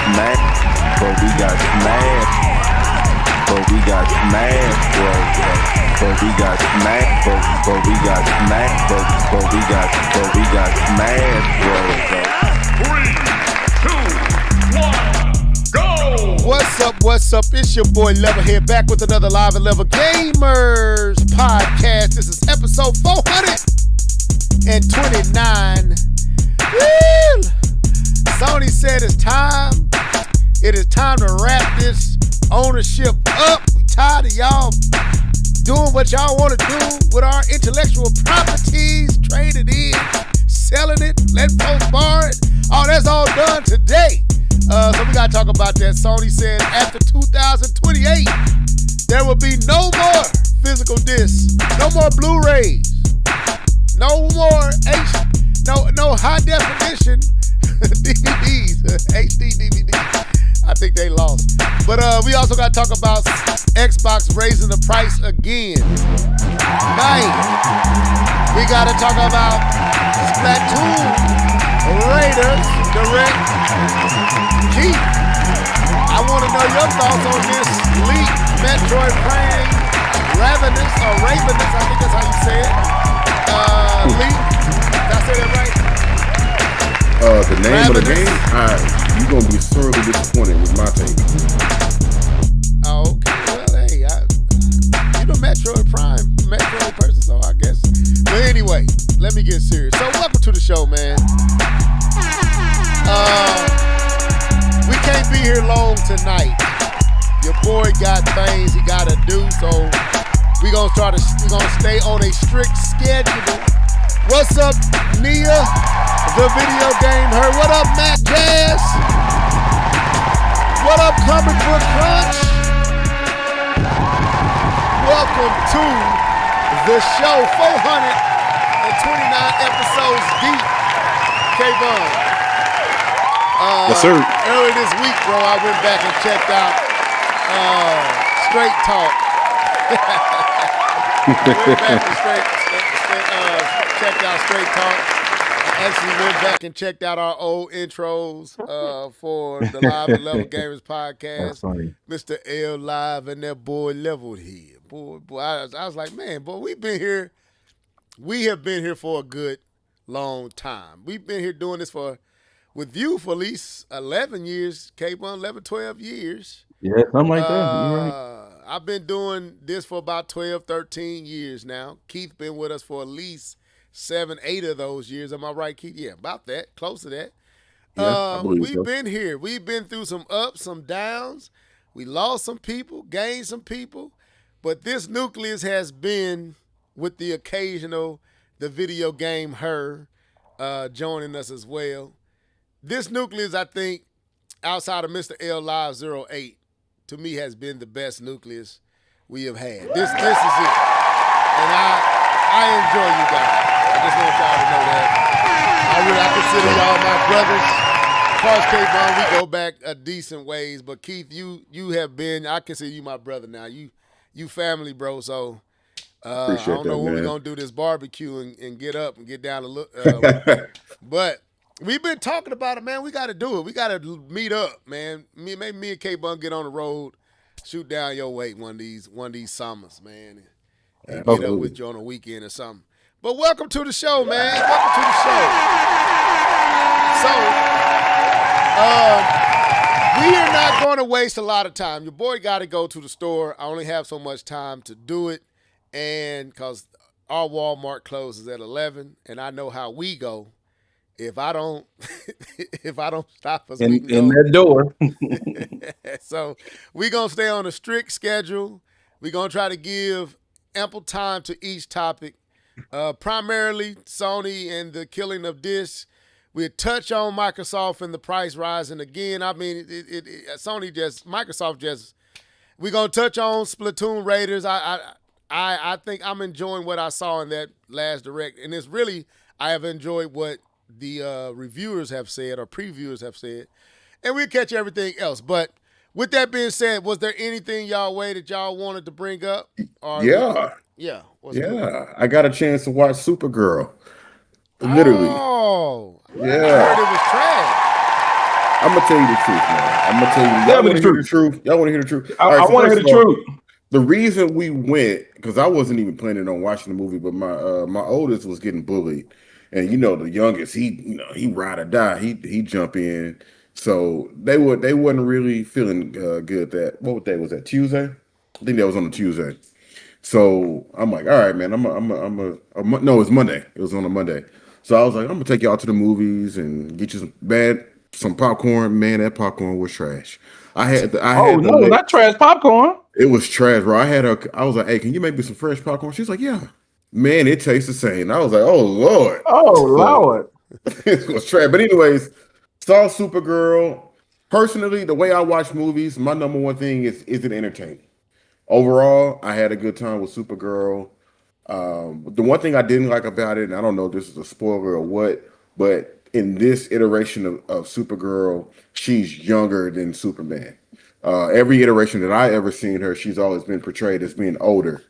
smashed. But we got smashed. But we got smashed, bro. But we got smashed. But we got smashed. But we got smashed, bro. 3, 2, 1, go! What's up? It's your boy Level here, back with another Live and Level Gamers podcast. This is episode 429. Woo! Sony said it's time. It is time to wrap this ownership up. We tired of y'all doing what y'all want to do with our intellectual properties, trading in, selling it, letting folks borrow it. Oh, that's all done today. So we got to talk about that. Sony said after 2028, there will be no more physical discs, no more Blu-rays, no more no high definition DVDs, HD DVDs. I think they lost. But we also got to talk about Xbox raising the price again. Man, we got to talk about Splatoon Raiders Direct. Keith, I want to know your thoughts on this leak Metroid Prime Ravenous, I think that's how you say it. Leak. Did I say that right? The name of the game, you're going to be sorely disappointed with my take. Oh, okay. Well, hey, you're the Metroid person, so I guess. But anyway, let me get serious. So welcome to the show, man. We can't be here long tonight. Your boy got things he got to do, so we're going to stay on a strict schedule. What's up, Nia? The video game her. What up, Matt Jazz? What up, Comic Book Crunch? Welcome to the show. 429 episodes deep. K-Bun. Yes, sir. Earlier this week, bro, I went back and checked out Straight Talk. Checked out Straight Talk. Actually went back and checked out our old intros for the Live and Level Gamers podcast. Mr. L Live and that boy Leveled here. Boy, I was like, man, boy, we have been here for a good long time. We've been here doing this with you for at least 11 years, K-Bun, 11, 12 years. Yeah, something like that. You're right. I've been doing this for about 12, 13 years now. Keith been with us for at least 7, 8 of those years. Am I right, Keith? Yeah, about that. Close to that. Yeah, we've been here. We've been through some ups, some downs. We lost some people, gained some people. But this nucleus has been with the occasional, the video game her joining us as well. This nucleus, I think, outside of Mr. L Live 08, to me has been the best nucleus we have had. This is it. And I enjoy you guys. I just want y'all to know that. I consider y'all my brothers. Of course, K-Bun, we go back a decent ways, but Keith, you have been, I consider you my brother now. You family, bro, so I don't know when we're going to do this barbecue and get up and get down to look. But we've been talking about it, man. We got to do it. We got to meet up, man. Maybe me and K-Bun get on the road, shoot down your way one of these summers, man, and get up with you on a weekend or something. But welcome to the show, man. Welcome to the show. So, we are not going to waste a lot of time. Your boy got to go to the store. I only have so much time to do it, and because our Walmart closes at 11, and I know how we go. If I don't stop us in that door. So we're going to stay on a strict schedule. We're going to try to give ample time to each topic. Primarily Sony and the killing of discs. We'll touch on Microsoft and the price rising again. I mean, Microsoft we're going to touch on Splatoon Raiders. I think I'm enjoying what I saw in that last direct. And it's really, I have enjoyed what the reviewers have said or previewers have said. And we'll catch everything else. But with that being said, was there anything y'all that y'all wanted to bring up? Or Yeah. Good? I got a chance to watch Supergirl. Literally. Oh. Yeah. I heard it was trash. I'm gonna tell you the truth, man. I'm gonna tell you. Y'all want to hear the truth? Y'all want to hear the truth? I So want to hear first the of all, truth. the reason we went, because I wasn't even planning on watching the movie, but my oldest was getting bullied, and the youngest, he ride or die, he jump in. So they wasn't really feeling good. That what day was that? Tuesday? I think that was on a Tuesday. So I'm like, all right, man. No, it's Monday. It was on a Monday. So I was like, I'm gonna take y'all to the movies and get you some popcorn. Man, that popcorn was trash. Not trash popcorn. It was trash, bro. I was like, hey, can you make me some fresh popcorn? She's like, yeah. Man, it tastes the same. I was like, oh Lord. Oh Lord. It was trash. But anyways, saw Supergirl. Personally, the way I watch movies, my number one thing is it entertaining? Overall, I had a good time with Supergirl. The one thing I didn't like about it, and I don't know if this is a spoiler or what, but in this iteration of Supergirl, she's younger than Superman. Every iteration that I ever seen her, she's always been portrayed as being older.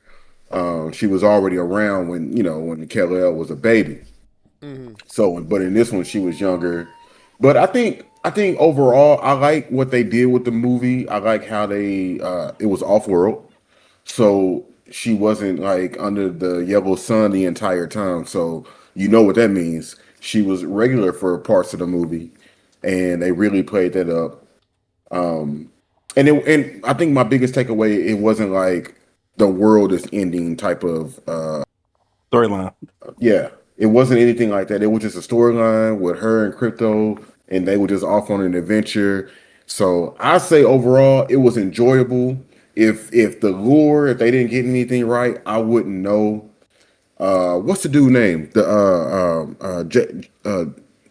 She was already around when Kal-El was a baby. Mm-hmm. So, but in this one, she was younger. But I think overall, I like what they did with the movie. I like how it was off-world. So she wasn't like under the yellow sun the entire time. So you know what that means. She was regular for parts of the movie, and they really played that up. And I think my biggest takeaway, it wasn't like the world is ending type of storyline. Yeah, it wasn't anything like that. It was just a storyline with her and Crypto, and they were just off on an adventure. So I say overall, it was enjoyable. If they didn't get anything right, I wouldn't know. What's the dude name?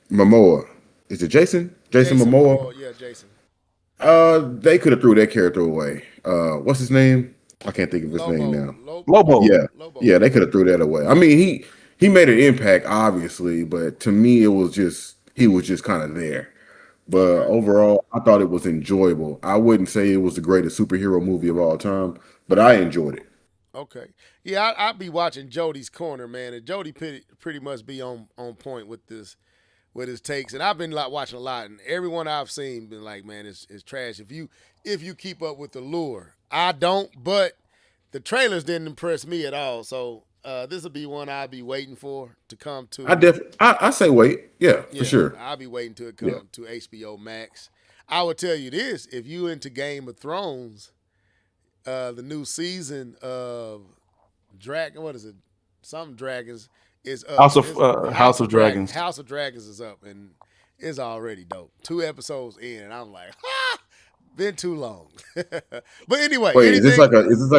Momoa. Is it Jason? Jason Momoa? Yeah, Jason. They could have threw that character away. What's his name? I can't think of his name now. Lobo. Yeah, Lobo. yeah, they could have threw that away. I mean, he made an impact, obviously, but to me, he was just kind of there. But overall, I thought it was enjoyable. I wouldn't say it was the greatest superhero movie of all time, but I enjoyed it. Okay. Yeah, I'll be watching Jody's Corner, man, and Jody pretty much be on point with this, with his takes. And I've been like watching a lot, and everyone I've seen been like, man, it's trash. If you keep up with the lure, I don't. But the trailers didn't impress me at all. So this will be one I'll be waiting for to come to. I say wait, yeah, for sure. I'll be waiting till it come to HBO Max. I will tell you this: if you into Game of Thrones, the new season of what is it? Some Dragons is up. House of Dragons. House of Dragons is up, and it's already dope. 2 episodes in, and I'm like, been too long. But anyway, wait, is this like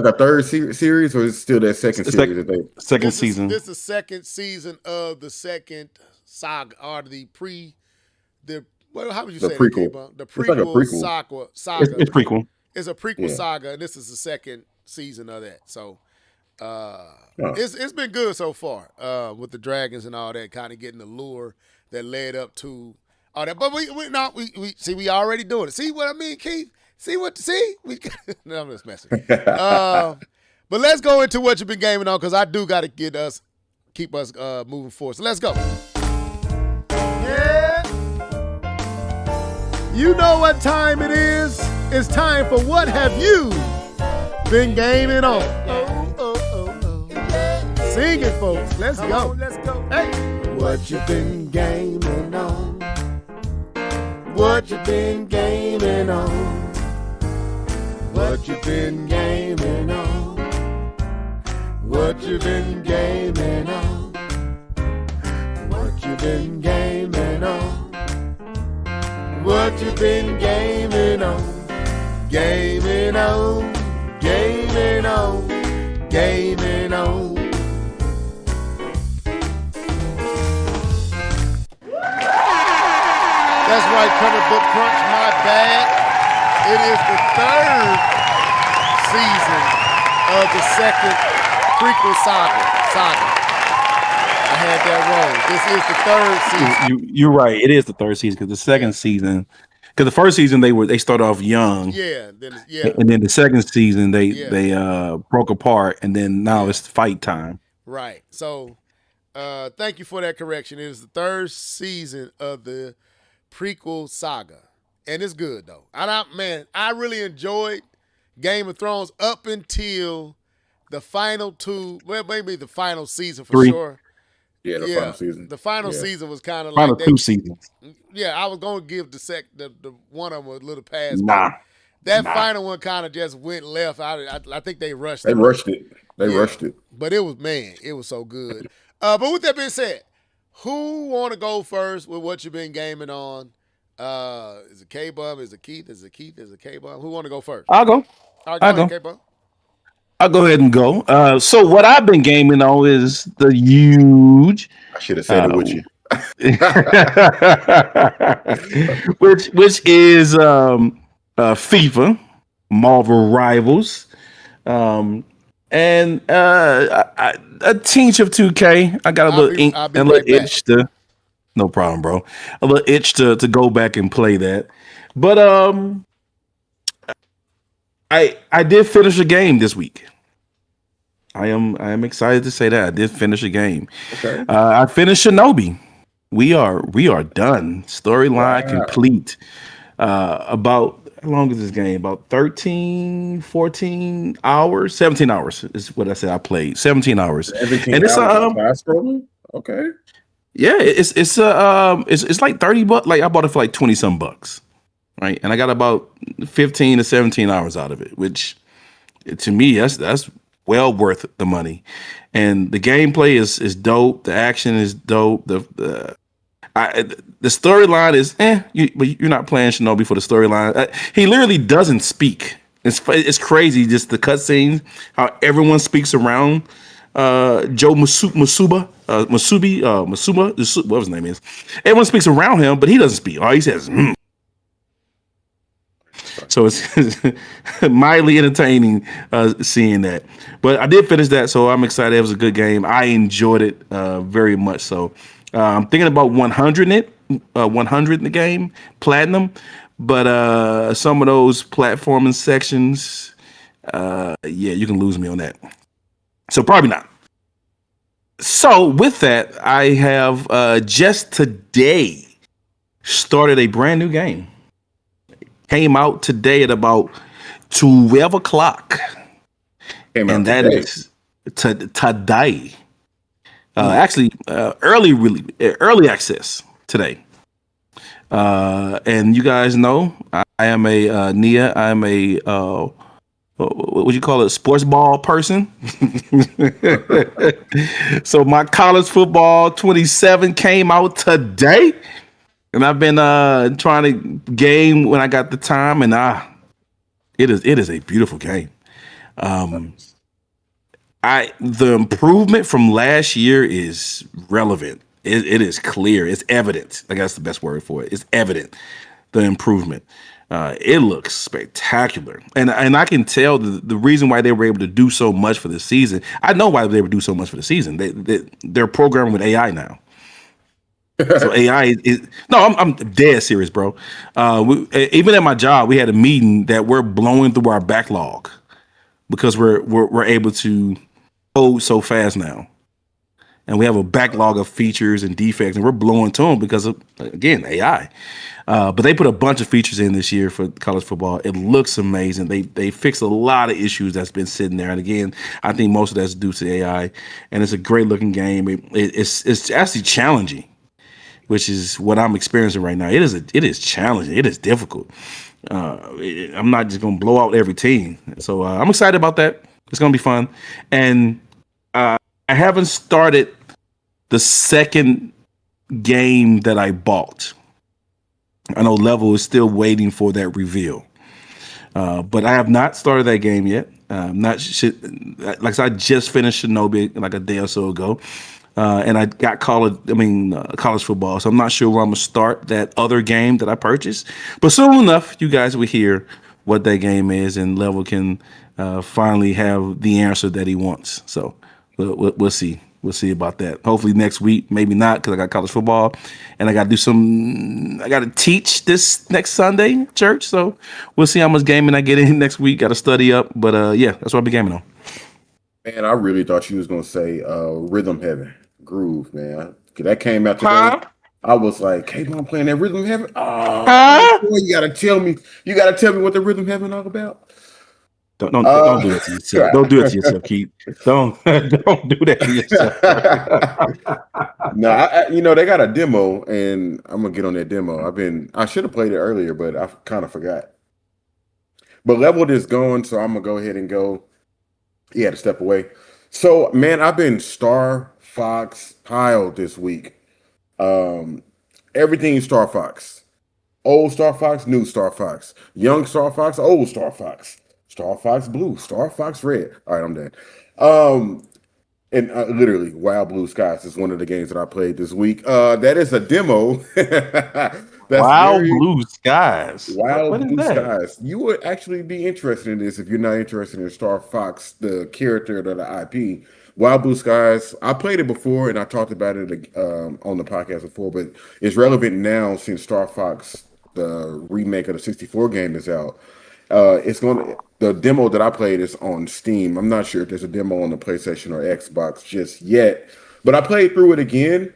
a third series, or is it still that second series? Second season. This is the second season of the second saga, or how would you say prequel? The prequel, it's like a prequel. saga. It's prequel. It's a prequel saga, and this is the second season of that. So it's been good so far with the dragons and all that, kind of getting the lure that led up to all that. But we already doing it. See what I mean, Keith? No, I'm just messing. But let's go into what you've been gaming on, because I do got to keep us moving forward. So let's go. Yeah. You know what time it is? It's time for What Have You Been Gaming On? Sing it, folks. Let's go. Hey. What you been gaming on? What you been gaming on? What you been gaming on? What you been gaming on? What you been gaming on? What you been gaming on? Gaming on, gaming on, gaming on. That's right, Comic Book Crunch, my bad. It is the third season of the second prequel saga. I had that wrong. This is the third season. You're right. It is the third season, because the second season, because the first season they started off young. Yeah. And then the second season they broke apart, and then now it's fight time. Right. So thank you for that correction. It is the third season of the prequel saga. and it's good though. I really enjoyed Game of Thrones up until the final two. Well, maybe the final season for 3. sure. Yeah, the final season. The final season was kind of Final like 2 seasons. Yeah, I was gonna give the one of them a little pass. Nah. That final one kind of just went left. I think they rushed They it. rushed it. They rushed it. But it was so good. But with that being said, who want to go first with what you've been gaming on? Is it K-Bum? Is it Keith? Is it K-Bum? Who want to go first? I'll go. All right, go ahead, K-Bum. I'll go ahead and go. So what I've been gaming on is the huge. I should have said it with you. which is FIFA, Marvel Rivals, and a tinge of 2K. I got a little itch to. No problem, bro. A little itch to go back and play that, but I did finish a game this week. I am excited to say that I did finish a game. Okay. I finished Shinobi. We are done. Storyline complete. About how long is this game? About 13, 14 hours, 17 hours is what I said I played. 17 hours. And it's fast scrolling? Okay. Yeah, it's like $30. Like I bought it for like 20 some bucks. Right? And I got about 15 to 17 hours out of it, which to me that's well worth the money. And the gameplay is dope, the action is dope, the storyline is but you're not playing Shinobi for the storyline. He literally doesn't speak. It's crazy, just the cutscenes, how everyone speaks around Joe Masuba, what his name is. Everyone speaks around him, but he doesn't speak. All he says, So it's mildly entertaining seeing that. But I did finish that, so I'm excited. It was a good game. I enjoyed it very much. So I'm thinking about 100 in the game, platinum. But some of those platforming sections, you can lose me on that. So probably not. So with that, I have just today started a brand new game. Came out today at about 12 o'clock. And that is today. Actually, early access today. And you guys know I am a Nia. I am a what would you call it? Sports ball person. So my college football 27 came out today. And I've been trying to game when I got the time, and it is a beautiful game. The improvement from last year is relevant. It is clear. It's evident. I guess that's the best word for it. It's evident, the improvement. It looks spectacular. And I can tell the reason why they were able to do so much for the season. I know why they were able to do so much for the season. They're programming with AI now. So AI is I'm dead serious, bro. Even at my job, we had a meeting that we're blowing through our backlog because we're able to code so fast now, and we have a backlog of features and defects, and we're blowing to them because of, again, AI. But they put a bunch of features in this year for college football. It looks amazing. They fixed a lot of issues that's been sitting there, and again, I think most of that's due to AI. And it's a great looking game. It's actually challenging, which is what I'm experiencing right now. It is challenging. It is difficult. I'm not just going to blow out every team. So I'm excited about that. It's going to be fun. And I haven't started the second game that I bought. I know Level is still waiting for that reveal. But I have not started that game yet. Like I said, I just finished Shinobi like a day or so ago. And I got college football. So I'm not sure where I'm going to start that other game that I purchased. But soon enough, you guys will hear what that game is, and Level can finally have the answer that he wants. So we'll see. We'll see about that. Hopefully next week, maybe not, because I got college football and I got to teach this next Sunday at church. So we'll see how much gaming I get in next week. Got to study up. But that's what I'll be gaming on. Man, I really thought you was going to say Rhythm Heaven, Groove, man. That came out today. I was like, K-Bone playing that Rhythm Heaven. Oh, Huh? boy, you gotta tell me. You gotta tell me what the Rhythm Heaven all about. Don't do that to yourself. Don't do it to yourself, Keith. Don't do that to yourself. No, they got a demo, and I'm gonna get on that demo. I should have played it earlier, but I kind of forgot. But leveled is going, so I'm gonna go ahead and go. He had to step away. So, man, I've been Star Fox piled this week. Um, Everything Star Fox. Old Star Fox, new Star Fox. Young Star Fox, old Star Fox. Star Fox Blue, Star Fox Red. All right, I'm done. Um, and literally, Wild Blue Skies is one of the games that I played this week. That is a demo. That's Wild very Blue Skies. What Wild is Blue that? Skies. You would actually be interested in this if you're not interested in Star Fox, the character or the IP. Wild Blue Skies. I played it before and I talked about it on the podcast before, but it's relevant now since Star Fox, the remake of the 64 game, is out. The demo that I played is on Steam. I'm not sure if there's a demo on the PlayStation or Xbox just yet, but I played through it again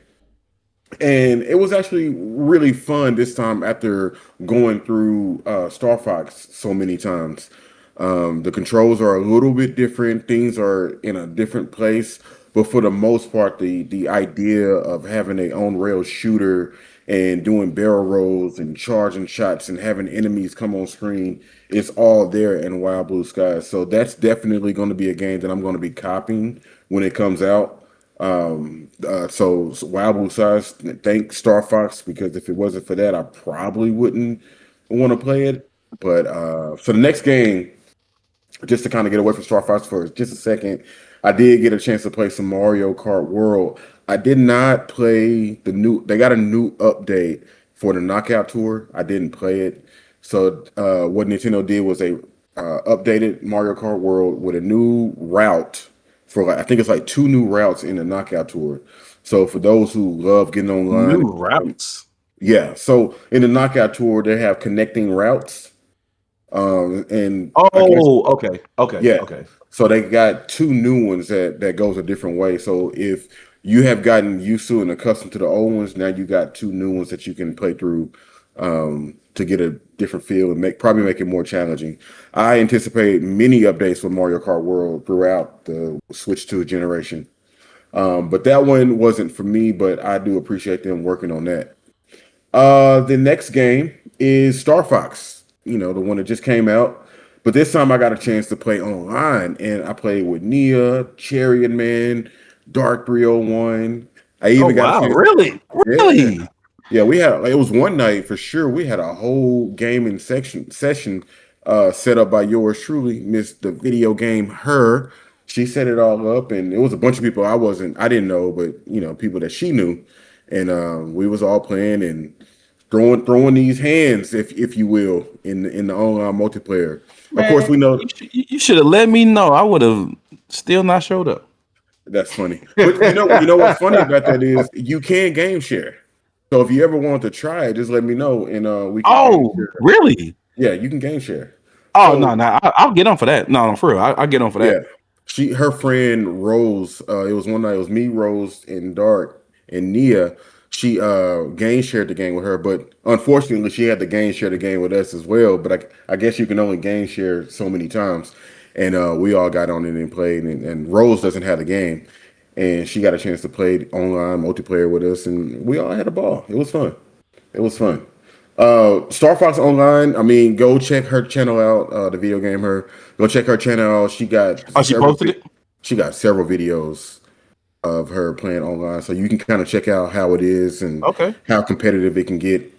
and it was actually really fun this time after going through Star Fox so many times. The controls are a little bit different, things are in a different place, but for the most part, the idea of having a on rail shooter and doing barrel rolls and charging shots and having enemies come on screen is all there in Wild Blue Skies. So that's definitely going to be a game that I'm going to be copying when it comes out. So Wild Blue Skies, thank Star Fox, because if it wasn't for that, I probably wouldn't want to play it. But for the next game, just to kind of get away from Star Fox for just a second, I did get a chance to play some Mario Kart World. I did not play they got a new update for the Knockout Tour. I didn't play it. So what Nintendo did was they updated Mario Kart World with a new route for I think it's like two new routes in the Knockout Tour. So for those who love getting online, New routes. yeah. So in the Knockout Tour, they have connecting routes. And I guess Oh, okay. yeah. So they got two new ones that goes a different way. So if you have gotten used to and accustomed to the old ones, now you got two new ones that you can play through to get a different feel and probably make it more challenging. I anticipate many updates for Mario Kart World throughout the Switch 2 generation. But that one wasn't for me, but I do appreciate them working on that. The next game is Star Fox, the one that just came out. But this time I got a chance to play online, and I played with Nia, Chariot Man, Dark 301. I Oh even got a wow, chance. really? Yeah, Really? yeah. It was one night for sure. We had a whole gaming session set up by yours truly, Miss the Video Game Her. She set it all up, and it was a bunch of people I didn't know, but people that she knew, and we was all playing and throwing these hands, if you will, in the online multiplayer. Of course, Man, we know you should have let me know. I would have still not showed up. that's funny. But you know what's funny about that is you can game share. So if you ever want to try it, just let me know, and we can game Oh, share. really? Yeah, you can game share. Oh So no, no, I'll get on for that. No, for real, I'll get on for yeah, that. her friend Rose. It was one night. It was me, Rose, and Dark and Nia. She game shared the game with her, but unfortunately, she had to game share the game with us as well. But I guess you can only game share so many times, and we all got on it and played. And Rose doesn't have the game, and she got a chance to play online multiplayer with us, and we all had a ball. It was fun. It was fun. Star Fox Online. I mean, go check her channel out. The video game her. Go check her channel out. Oh, she posted it. She got several videos of her playing online, so you can kind of check out how it is and Okay. how competitive it can get.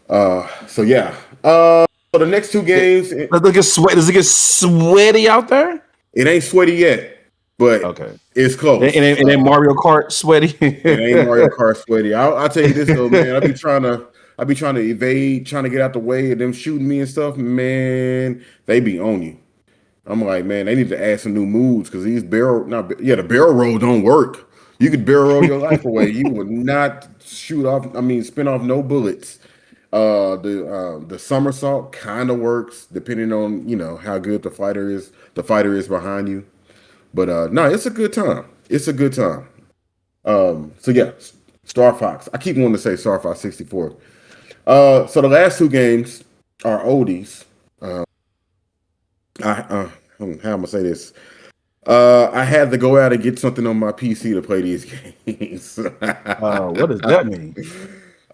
So yeah. So the next two games, Does it get sweaty out there? it ain't sweaty yet, but Okay. it's close. It ain't Mario Kart sweaty. It ain't Mario Kart sweaty. I'll tell you this though, man. I be trying to evade, trying to get out the way of them shooting me and stuff. Man, they be on you. I'm like, man, they need to add some new moves because these the barrel roll don't work. You could barrel roll your life away. You would not spin off no bullets. The somersault kind of works depending on how good the fighter is. The fighter is behind you, but no, it's a good time. It's a good time. So yeah, Star Fox. I keep wanting to say Star Fox 64. So the last two games are oldies. How am I gonna say this? I had to go out and get something on my PC to play these games. What does that mean?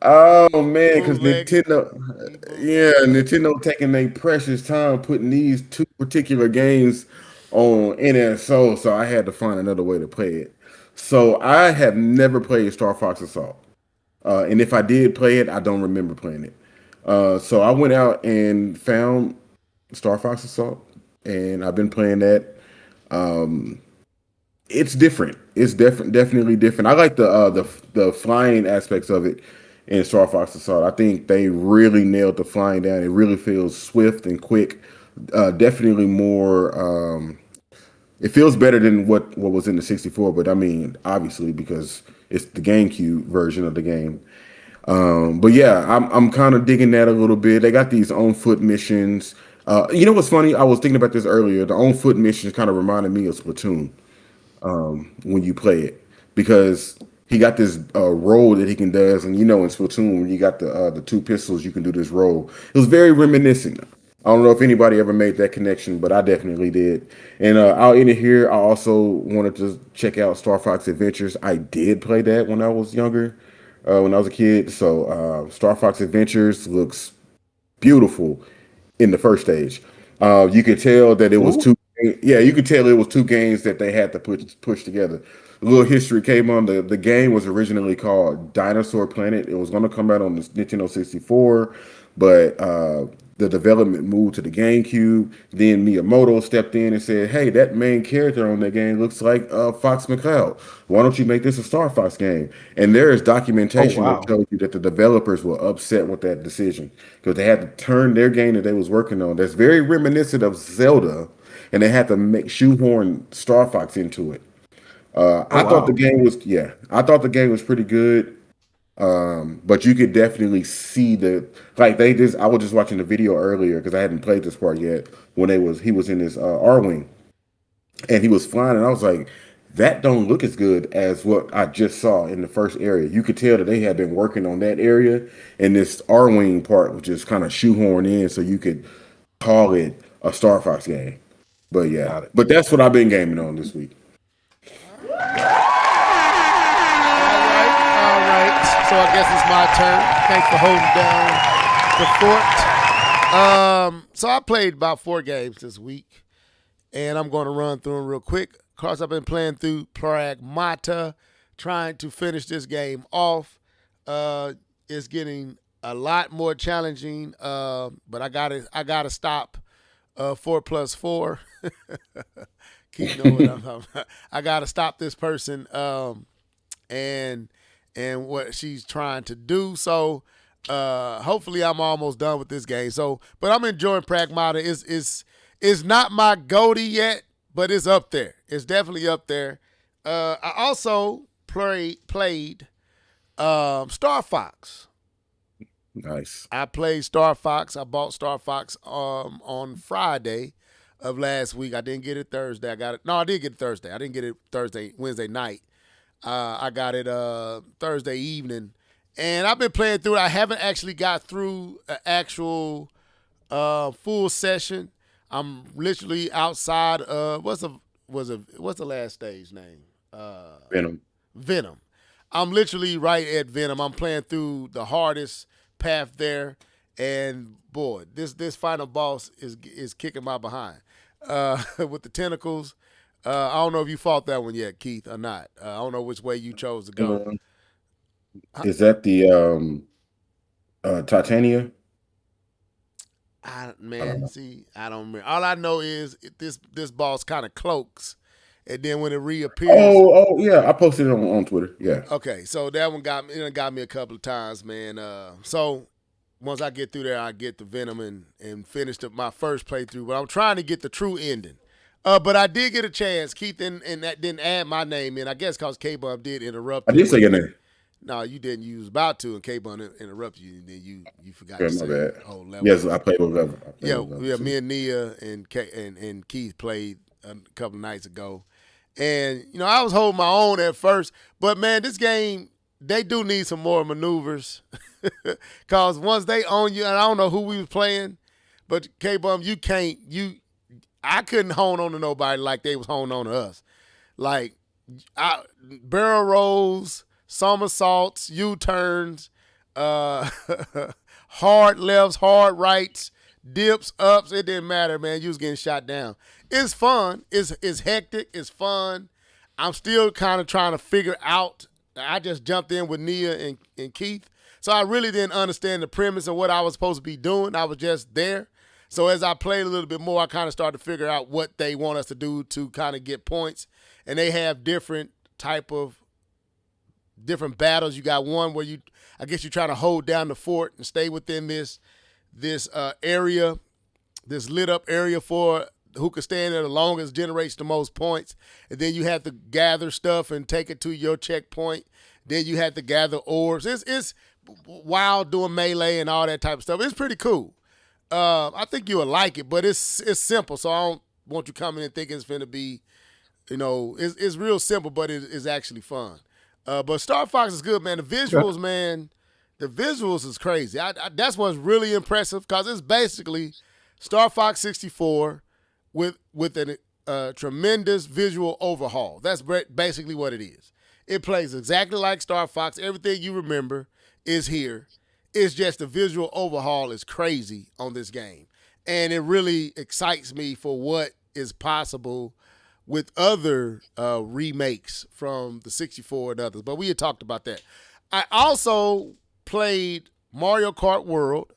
Oh man, because Bootleg. Nintendo taking their precious time putting these two particular games on NSO, so I had to find another way to play it. So I have never played Star Fox Assault, and if I did play it, I don't remember playing it. So I went out and found Star Fox Assault, and I've been playing that. It's different. It's definitely different. I like the flying aspects of it in Star Fox Assault. I think they really nailed the flying down. It really feels swift and quick. Definitely more. It feels better than what was in the 64. But I mean, obviously because it's the GameCube version of the game. But yeah, I'm kind of digging that a little bit. They got these on foot missions. You know what's funny? I was thinking about this earlier. The on foot missions kind of reminded me of Splatoon when you play it because he got this roll that he can does, and you know in Splatoon when you got the two pistols, you can do this roll. It was very reminiscent. I don't know if anybody ever made that connection, but I definitely did. And I'll end it here. I also wanted to check out Star Fox Adventures. I did play that when I was younger, when I was a kid. So Star Fox Adventures looks beautiful in the first stage. You could tell that it was two. Yeah, you could tell it was two games that they had to push together. A little history came on. The game was originally called Dinosaur Planet. It was going to come out on the Nintendo 64, but the development moved to the GameCube. Then Miyamoto stepped in and said, "Hey, that main character on that game looks like Fox McCloud. Why don't you make this a Star Fox game?" And there is documentation wow. that tells you that the developers were upset with that decision because they had to turn their game that they was working on. That's very reminiscent of Zelda, and they had to make shoehorn Star Fox into it. I thought the wow. game was I thought the game was pretty good. But you could definitely see I was just watching the video earlier because I hadn't played this part yet when he was in his R-Wing and he was flying and I was like, that don't look as good as what I just saw in the first area. You could tell that they had been working on that area and this R-Wing part was just kind of shoehorned in so you could call it a Star Fox game. But yeah, Got it. but that's what I've been gaming on this week. All right. So I guess it's my turn. Thanks for holding down the fort. So I played about 4 games this week, and I'm going to run through them real quick. Of course, I've been playing through Pragmata, trying to finish this game off. It's getting a lot more challenging, but I gotta stop 4+4. Keep knowing I gotta stop this person and what she's trying to do. So hopefully I'm almost done with this game. So, but I'm enjoying Pragmata. It's not my GOTY yet, but it's up there. It's definitely up there. I also played Star Fox. Nice. I played Star Fox. I bought Star Fox on Friday of last week. I didn't get it Thursday. I did get it Thursday. I didn't get it Wednesday night. I got it Thursday evening, and I've been playing through it. I haven't actually got through an actual full session. I'm literally outside of what's the last stage name? Venom. Venom. I'm literally right at Venom. I'm playing through the hardest path there, and boy, this final boss is kicking my behind with the tentacles. I don't know if you fought that one yet, Keith, or not. I don't know which way you chose to go. Is that the Titania? I don't remember. All I know is this boss kind of cloaks, and then when it reappears. Oh, yeah. I posted it on Twitter. Yeah. Okay, so that one got me a couple of times, man. So once I get through there, I get the Venom and finish my first playthrough. But I'm trying to get the true ending. But I did get a chance. Keith and that didn't add my name in. I guess because K-Bum did interrupt. I did say your name. No, you didn't. You was about to, and K-Bum interrupted you, and then you forgot Yeah, to my say bad. the whole level. Yes, I played with level. Yeah. Me and Nia and Keith played a couple of nights ago, and I was holding my own at first, but man, this game they do need some more maneuvers. Cause once they own you, and I don't know who we was playing, but K-Bum, I couldn't hone on to nobody like they was honing on to us. Like barrel rolls, somersaults, U-turns, hard lefts, hard rights, dips, ups. It didn't matter, man. You was getting shot down. It's fun. It's hectic. It's fun. I'm still kind of trying to figure out. I just jumped in with Nia and Keith. So I really didn't understand the premise of what I was supposed to be doing. I was just there. So as I played a little bit more, I kind of started to figure out what they want us to do to kind of get points. And they have different battles. You got one where I guess you're trying to hold down the fort and stay within this area, this lit up area for who can stand there the longest, generates the most points. And then you have to gather stuff and take it to your checkpoint. Then you have to gather orbs. It's wild doing melee and all that type of stuff. It's pretty cool. I think you will like it, but it's simple. So I don't want you coming in thinking it's going to be, it's real simple, but it is actually fun. But Star Fox is good, man. The visuals, man, is crazy. That's what's really impressive because it's basically Star Fox 64 with a tremendous visual overhaul. That's basically what it is. It plays exactly like Star Fox. Everything you remember is here. It's just the visual overhaul is crazy on this game. And it really excites me for what is possible with other remakes from the 64 and others. But we had talked about that. I also played Mario Kart World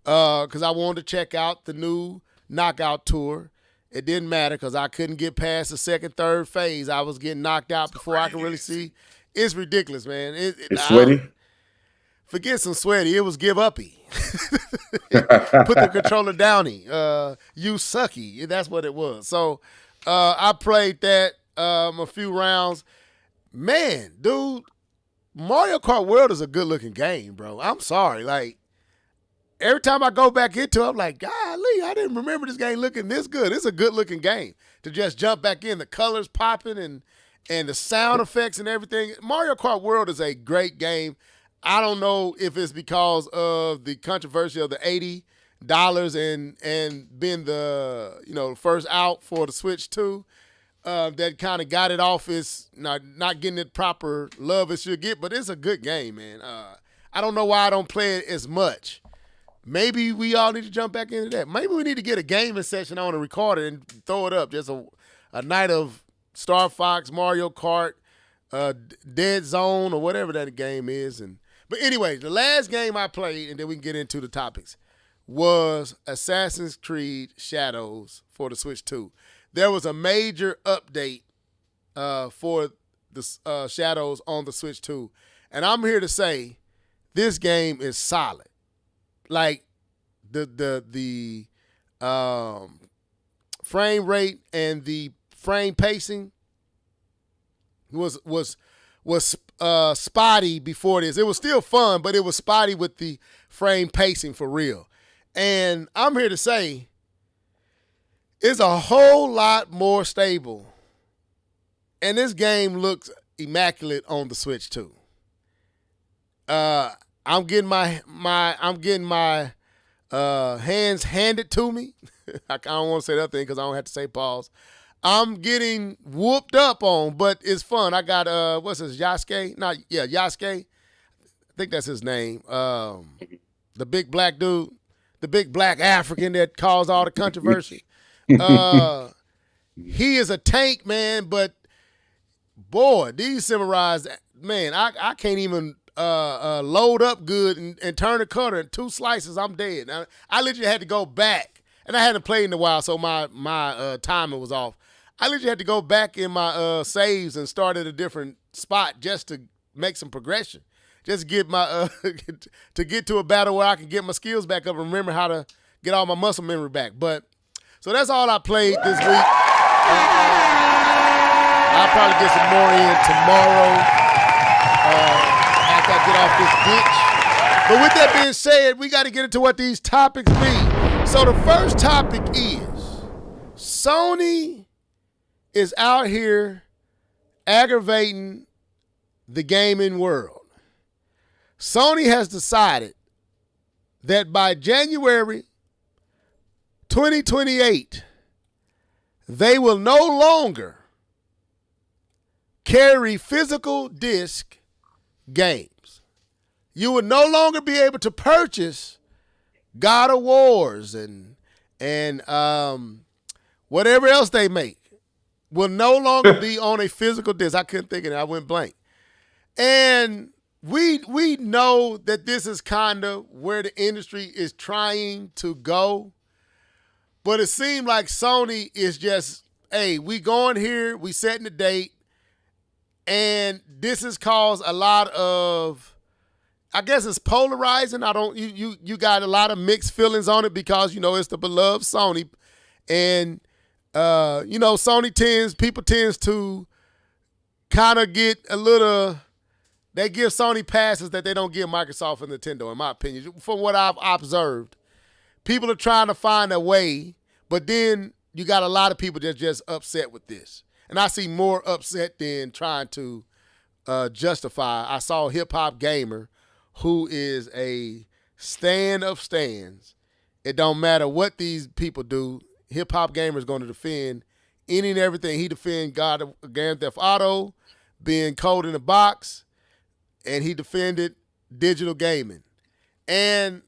because I wanted to check out the new Knockout Tour. It didn't matter because I couldn't get past the second, third phase. I was getting knocked out before I could really see. It's ridiculous, man. It's sweaty? Forget some sweaty. It was give uppy. Put the controller downy. You sucky. That's what it was. So I played that a few rounds. Man, dude, Mario Kart World is a good-looking game, bro. I'm sorry. Like, every time I go back into it, I'm like, golly, I didn't remember this game looking this good. It's a good-looking game to just jump back in. The colors popping and the sound effects and everything. Mario Kart World is a great game. I don't know if it's because of the controversy of the $80 and being the first out for the Switch 2 that kind of got it off its not getting it proper love it should get. But it's a good game, man. I don't know why I don't play it as much. Maybe we all need to jump back into that. Maybe we need to get a gaming session on and record it and throw it up. Just a night of Star Fox, Mario Kart, Dead Zone, or whatever that game is. But anyway, the last game I played, and then we can get into the topics, was Assassin's Creed Shadows for the Switch 2. There was a major update for the Shadows on the Switch 2. And I'm here to say this game is solid. Like the frame rate and the frame pacing was spotty before this. It was still fun, but it was spotty with the frame pacing for real. And I'm here to say it's a whole lot more stable. And this game looks immaculate on the Switch too. I'm getting my hands handed to me. I don't want to say that thing because I don't have to say pause. I'm getting whooped up on, but it's fun. I got what's his Yasuke? Yasuke. I think that's his name. The big black dude, the big black African that caused all the controversy. He is a tank, man. But boy, these samurais, man, I can't even load up good and turn the cutter in 2 slices. I'm dead. I literally had to go back, and I hadn't played in a while, so my timing was off. I literally had to go back in my saves and start at a different spot just to make some progression. Just to get my to get to a battle where I can get my skills back up and remember how to get all my muscle memory back. But so that's all I played this week. I'll probably get some more in tomorrow after I get off this ditch. But with that being said, we got to get into what these topics be. So the first topic is Sony is out here aggravating the gaming world. Sony has decided that by January 2028, they will no longer carry physical disc games. You will no longer be able to purchase God of Wars and whatever else they make will no longer be on a physical disc. I couldn't think of it. I went blank. And we know that this is kind of where the industry is trying to go. But it seemed like Sony is just, hey, we going here, we setting the date, and this has caused a lot of, I guess it's polarizing. You got a lot of mixed feelings on it because, it's the beloved Sony. And, people tends to kind of get a little, they give Sony passes that they don't give Microsoft and Nintendo, in my opinion, from what I've observed. People are trying to find a way, but then you got a lot of people that just upset with this. And I see more upset than trying to justify. I saw Hip Hop Gamer, who is a stand of stands. It don't matter what these people do. Hip Hop Gamer is going to defend any and everything. He defend Grand Theft Auto, being cold in the box, and he defended digital gaming. And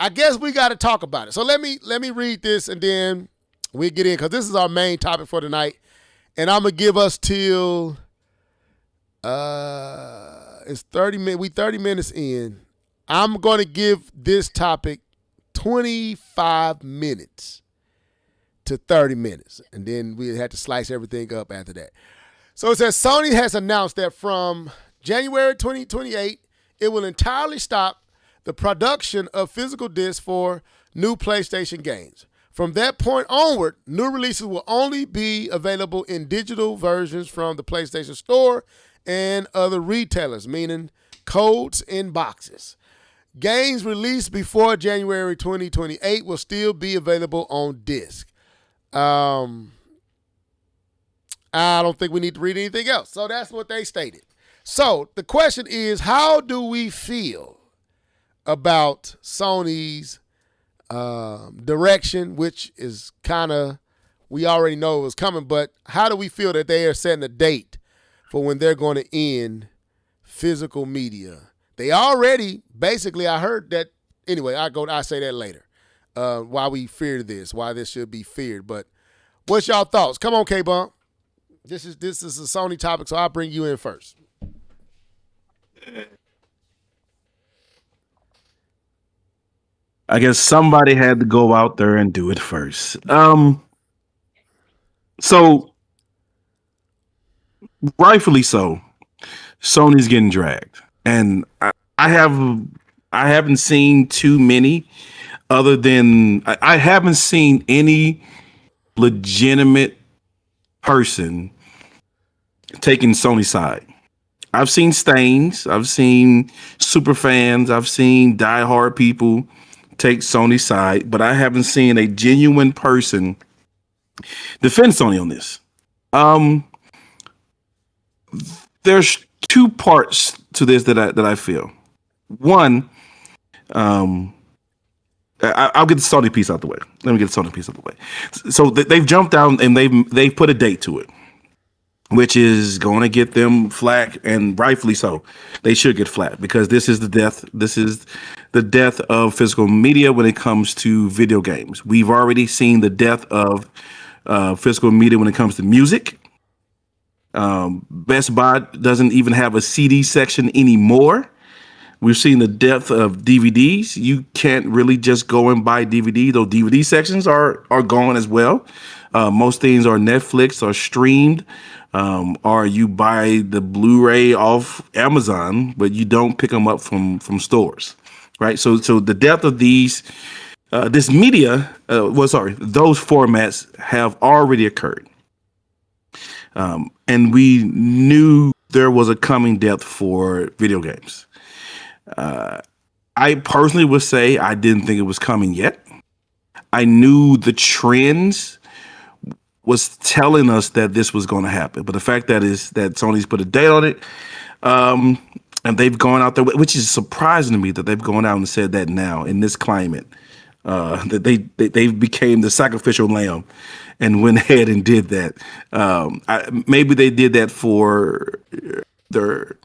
I guess we got to talk about it. So let me read this and then we'll get in because this is our main topic for tonight. And I'm going to give us till it's 30 minutes. We 30 minutes in. I'm going to give this topic 25 minutes to 30 minutes. And then we have to slice everything up after that. So it says Sony has announced that from January 2028, it will entirely stop the production of physical discs for new PlayStation games. From that point onward, new releases will only be available in digital versions from the PlayStation Store and other retailers, meaning codes in boxes. Games released before January 2028 will still be available on disc. I don't think we need to read anything else. So that's what they stated. So the question is, how do we feel about Sony's direction, which is kind of, we already know it was coming, but how do we feel that they are setting a date for when they're going to end physical media? They already, basically, I heard that, anyway, I'll say that later, why we fear this, why this should be feared. But what's y'all thoughts? Come on, K-Bump. This is a Sony topic, so I'll bring you in first. I guess somebody had to go out there and do it first. So rightfully so, Sony's getting dragged, and I haven't seen too many, other than I haven't seen any legitimate person taking Sony's side. I've seen stains, I've seen super fans, I've seen diehard people take Sony's side, but I haven't seen a genuine person defend Sony on this. There's two parts to this that I feel. One, I'll get the Sony piece out the way. Let me get the Sony piece out the way. So they've jumped down and they've put a date to it, which is going to get them flack, and rightfully so. They should get flack because this is the death. This is the death of physical media when it comes to video games. We've already seen the death of physical media when it comes to music. Best Buy doesn't even have a CD section anymore. We've seen the death of DVDs. You can't really just go and buy DVD. Those DVD sections are gone as well. Most things are Netflix or streamed, or you buy the Blu-ray off Amazon, but you don't pick them up from stores, right? So the death of these, this media, those formats have already occurred, and we knew there was a coming death for video games. I personally would say I didn't think it was coming yet. I knew the trends was telling us that this was going to happen, but the fact that Sony's put a date on it, and and they've gone out there, which is surprising to me that they've gone out and said that now in this climate, that they became the sacrificial lamb and went ahead and did that. Maybe they did that for their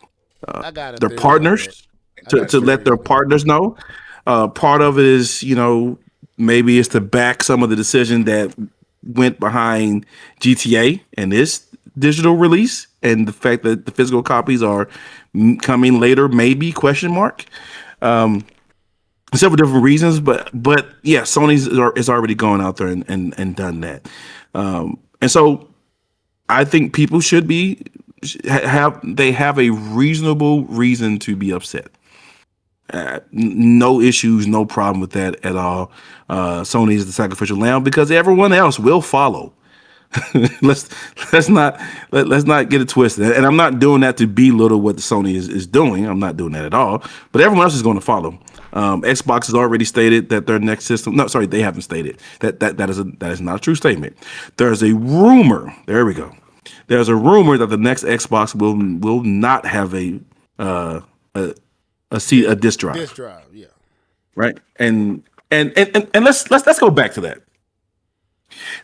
partners to let their partners know. Part of it is, maybe it's to back some of the decision that went behind GTA and this digital release, and the fact that the physical copies are coming later, maybe question mark. Several different reasons, but yeah, Sony's is already gone out there and done that. And so I think people should have a reasonable reason to be upset. No issues, no problem with that at all. Sony is the sacrificial lamb because everyone else will follow. let's not get it twisted. And I'm not doing that to belittle what Sony is doing. I'm not doing that at all. But everyone else is going to follow. Xbox has already stated that their next system. No, sorry, they haven't stated that is not a true statement. There's a rumor. There we go. There's a rumor that the next Xbox will not have a disk drive. Disk drive, yeah. Right. And let's go back to that.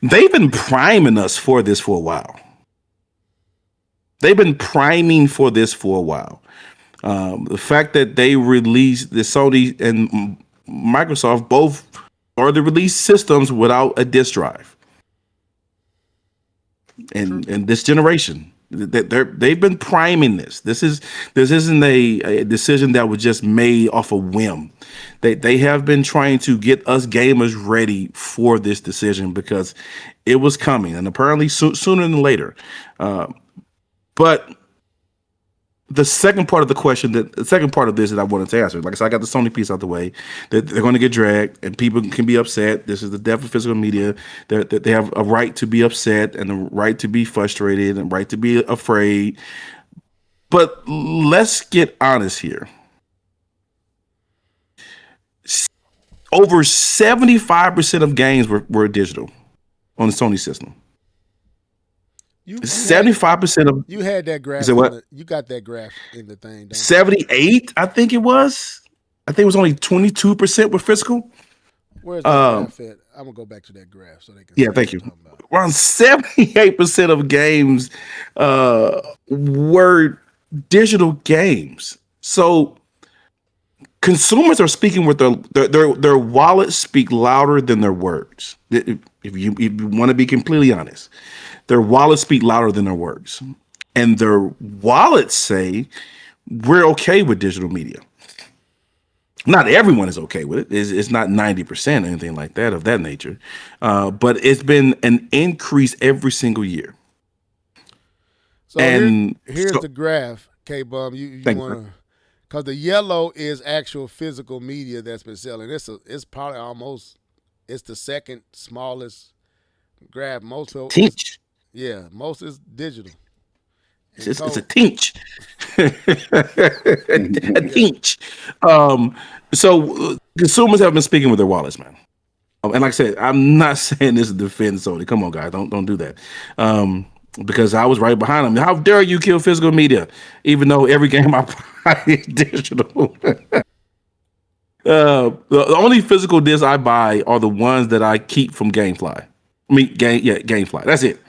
They've been priming us for this for a while. They've been priming for this for a while. The fact that they released the Sony and Microsoft both are the release systems without a disk drive. And this generation, they've been priming this. This isn't a decision that was just made off a whim. They have been trying to get us gamers ready for this decision because it was coming, and apparently sooner than later. But the second part of the question, the second part of this that I wanted to answer, like I said, I got the Sony piece out the way, that they're going to get dragged and people can be upset. This is the death of physical media. That they have a right to be upset and a right to be frustrated and a right to be afraid. But let's get honest here. Over 75% of games were digital on the Sony system. 75% of you had that graph. You got that graph in the thing. 78, I think it was. I think it was only 22% were physical. Where's that graph at? I'm gonna go back to that graph so they can. Yeah, thank you. Around 78% of games were digital games. So consumers are speaking with their wallets speak louder than their words. If you want to be completely honest, their wallets speak louder than their words, and their wallets say we're okay with digital media. Not everyone is okay with it. It's not 90% or anything like that of that nature, but it's been an increase every single year. So here's the graph, K-Bum. You want to, because the yellow is actual physical media that's been selling. It's probably it's the second smallest graph. Most of Teach. Yeah, most is digital. It's a teach. a teach. So consumers have been speaking with their wallets, man. And like I said, I'm not saying this to defend Sony. Come on, guys, don't do that. Because I was right behind them. How dare you kill physical media, even though every game I buy is digital. The only physical discs I buy are the ones that I keep from GameFly. GameFly. That's it.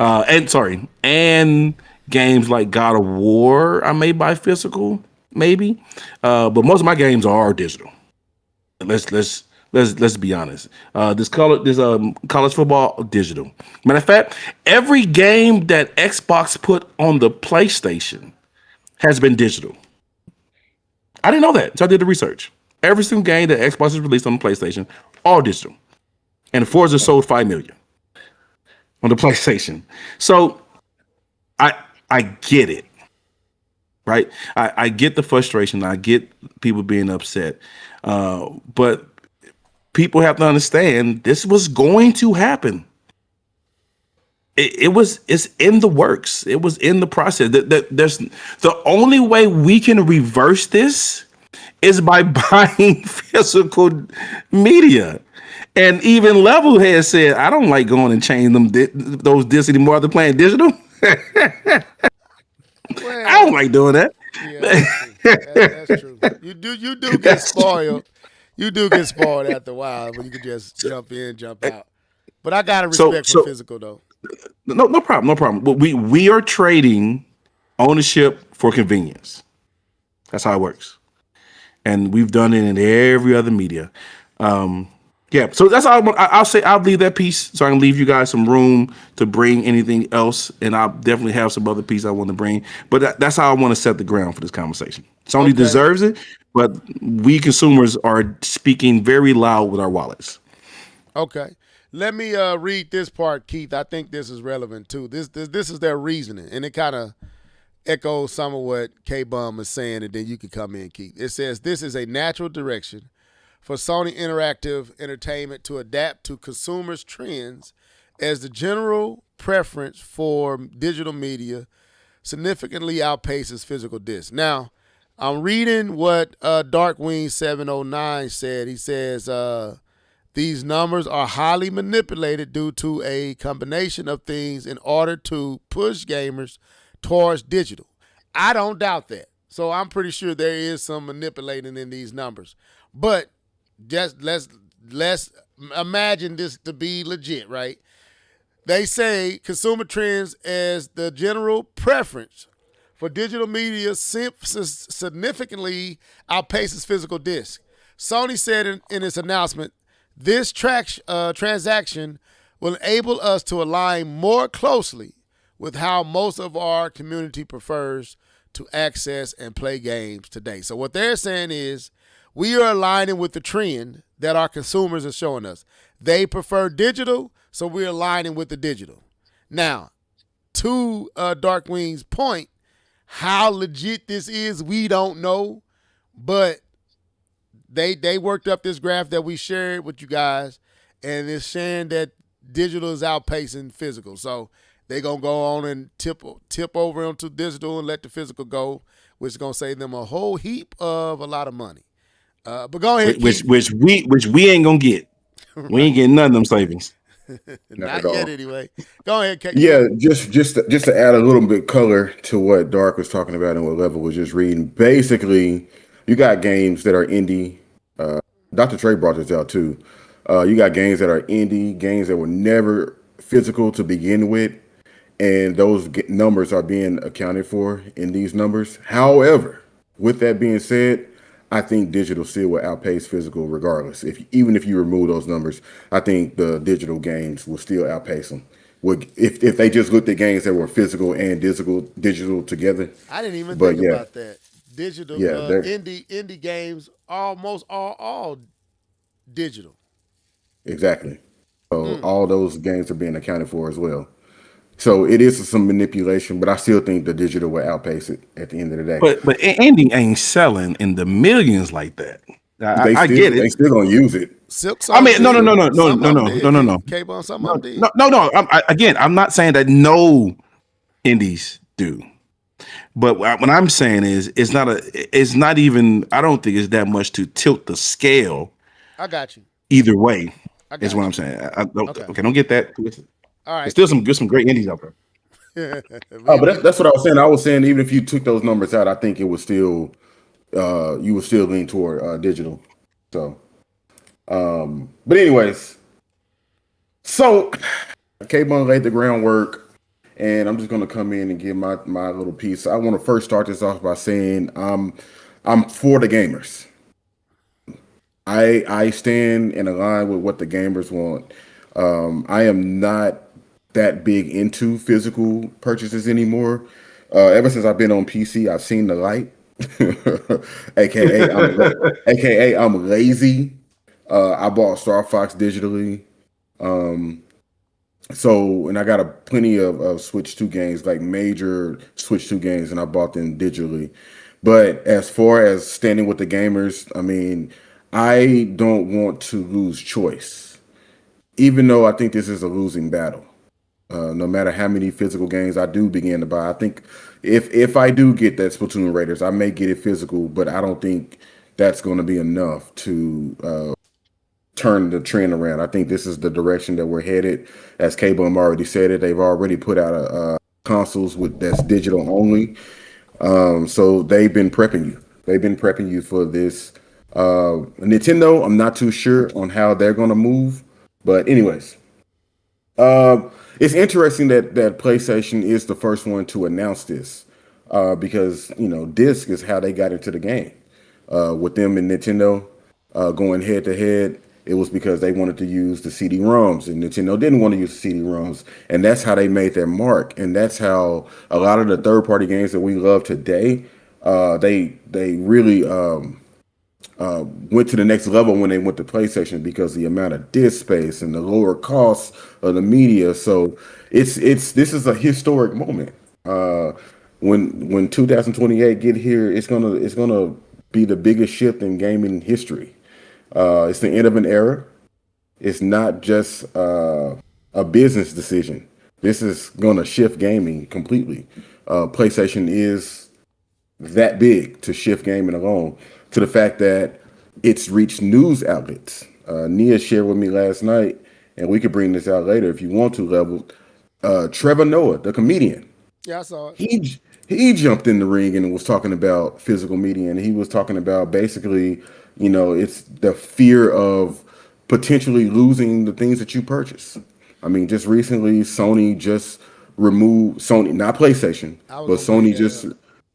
And games like God of War I may buy physical, maybe. But most of my games are digital. Let's be honest. This college football digital. Matter of fact, every game that Xbox put on the PlayStation has been digital. I didn't know that, so I did the research. Every single game that Xbox has released on the PlayStation, all digital. And Forza sold 5 million on the PlayStation. So I get it, right? I get the frustration. I get people being upset. But people have to understand this was going to happen. It's in the works. It was in the process. There's the only way we can reverse this is by buying physical media. And even Level has said, I don't like going and changing those discs anymore. They're playing digital. I don't like doing that. That's true. You do get spoiled. You do get spoiled after a while when you can just jump in, jump out. But I got to respect for physical though. No problem, no problem. But we are trading ownership for convenience. That's how it works, and we've done it in every other media. Yeah, so that's all. I'll say I'll leave that piece so I can leave you guys some room to bring anything else, and I'll definitely have some other piece I want to bring. But that's how I want to set the ground for this conversation. Sony deserves it, but we consumers are speaking very loud with our wallets. Okay. Let me read this part, Keith. I think this is relevant too. This is their reasoning, and it kind of echoes some of what K-Bum is saying, and then you can come in, Keith. It says this is a natural direction for Sony Interactive Entertainment to adapt to consumers' trends as the general preference for digital media significantly outpaces physical discs. Now, I'm reading what Darkwing709 said. He says these numbers are highly manipulated due to a combination of things in order to push gamers towards digital. I don't doubt that. So I'm pretty sure there is some manipulating in these numbers. But just let's imagine this to be legit, right? They say consumer trends as the general preference for digital media significantly outpaces physical disc. Sony said in its announcement, this transaction will enable us to align more closely with how most of our community prefers to access and play games today. So what they're saying is we are aligning with the trend that our consumers are showing us. They prefer digital, so we're aligning with the digital. Now, to Darkwing's point, how legit this is, we don't know, but they worked up this graph that we shared with you guys, and it's saying that digital is outpacing physical. So they're going to go on and tip over onto digital and let the physical go, which is going to save them a whole heap of a lot of money. But go ahead. Which we ain't going to get. We ain't getting none of them savings. Not yet, anyway. Go ahead, Kate. Yeah, just to add a little bit color to what Dark was talking about and what Level was just reading. Basically, you got games that are indie. Dr. Trey brought this out too. You got games that are indie, games that were never physical to begin with, and those numbers are being accounted for in these numbers. However, with that being said, I think digital still will outpace physical regardless. Even if you remove those numbers, I think the digital games will still outpace them. If they just looked at games that were physical and digital together. I didn't even think about that. Digital, indie games almost all digital. Exactly. So all those games are being accounted for as well. So it is some manipulation, but I still think the digital will outpace it at the end of the day. But indie ain't selling in the millions like that. I get it. They still gonna use it. I mean, no. K-Bum, some of them did. No. I'm not saying that no indies do. But what I'm saying is, it's not even. I don't think it's that much to tilt the scale. I got you. Either way, is what I'm saying. Okay, don't get that. All right. There's still some great indies out there. But that's what I was saying. I was saying even if you took those numbers out, I think it was still you would still lean toward digital. So, but anyways, so K-Bum laid the groundwork, and I'm just gonna come in and give my little piece. I want to first start this off by saying I'm for the gamers. I stand and align with what the gamers want. I am not that big into physical purchases anymore. Ever since I've been on PC, I've seen the light. AKA I'm lazy. I bought Star Fox digitally. So, and I got plenty of Switch 2 games, like major Switch 2 games, and I bought them digitally. But as far as standing with the gamers, I mean, I don't want to lose choice, even though I think this is a losing battle. No matter how many physical games I do begin to buy, I think if I do get that Splatoon Raiders, I may get it physical, but I don't think that's going to be enough to turn the trend around. I think this is the direction that we're headed. As K-Bum already said it, they've already put out consoles that's digital only. So they've been prepping you. They've been prepping you for this. Nintendo, I'm not too sure on how they're gonna move, but anyways, it's interesting that PlayStation is the first one to announce this, because disc is how they got into the game. With them and Nintendo going head to head, it was because they wanted to use the CD-ROMs, and Nintendo didn't want to use the CD-ROMs, and that's how they made their mark. And that's how a lot of the third-party games that we love today, they really went to the next level when they went to PlayStation, because the amount of disk space and the lower costs of the media. So this is a historic moment. When 2028 get here, it's gonna be the biggest shift in gaming history. It's the end of an era. It's not just a business decision. This is gonna shift gaming completely. PlayStation is that big to shift gaming alone, to the fact that it's reached news outlets. Nia shared with me last night, and we could bring this out later if you want to, Level. Trevor Noah, the comedian. Yeah, I saw it. He jumped in the ring and was talking about physical media, and he was talking about basically, it's the fear of potentially losing the things that you purchase. I mean, just recently, Sony just removed not PlayStation, but Sony just.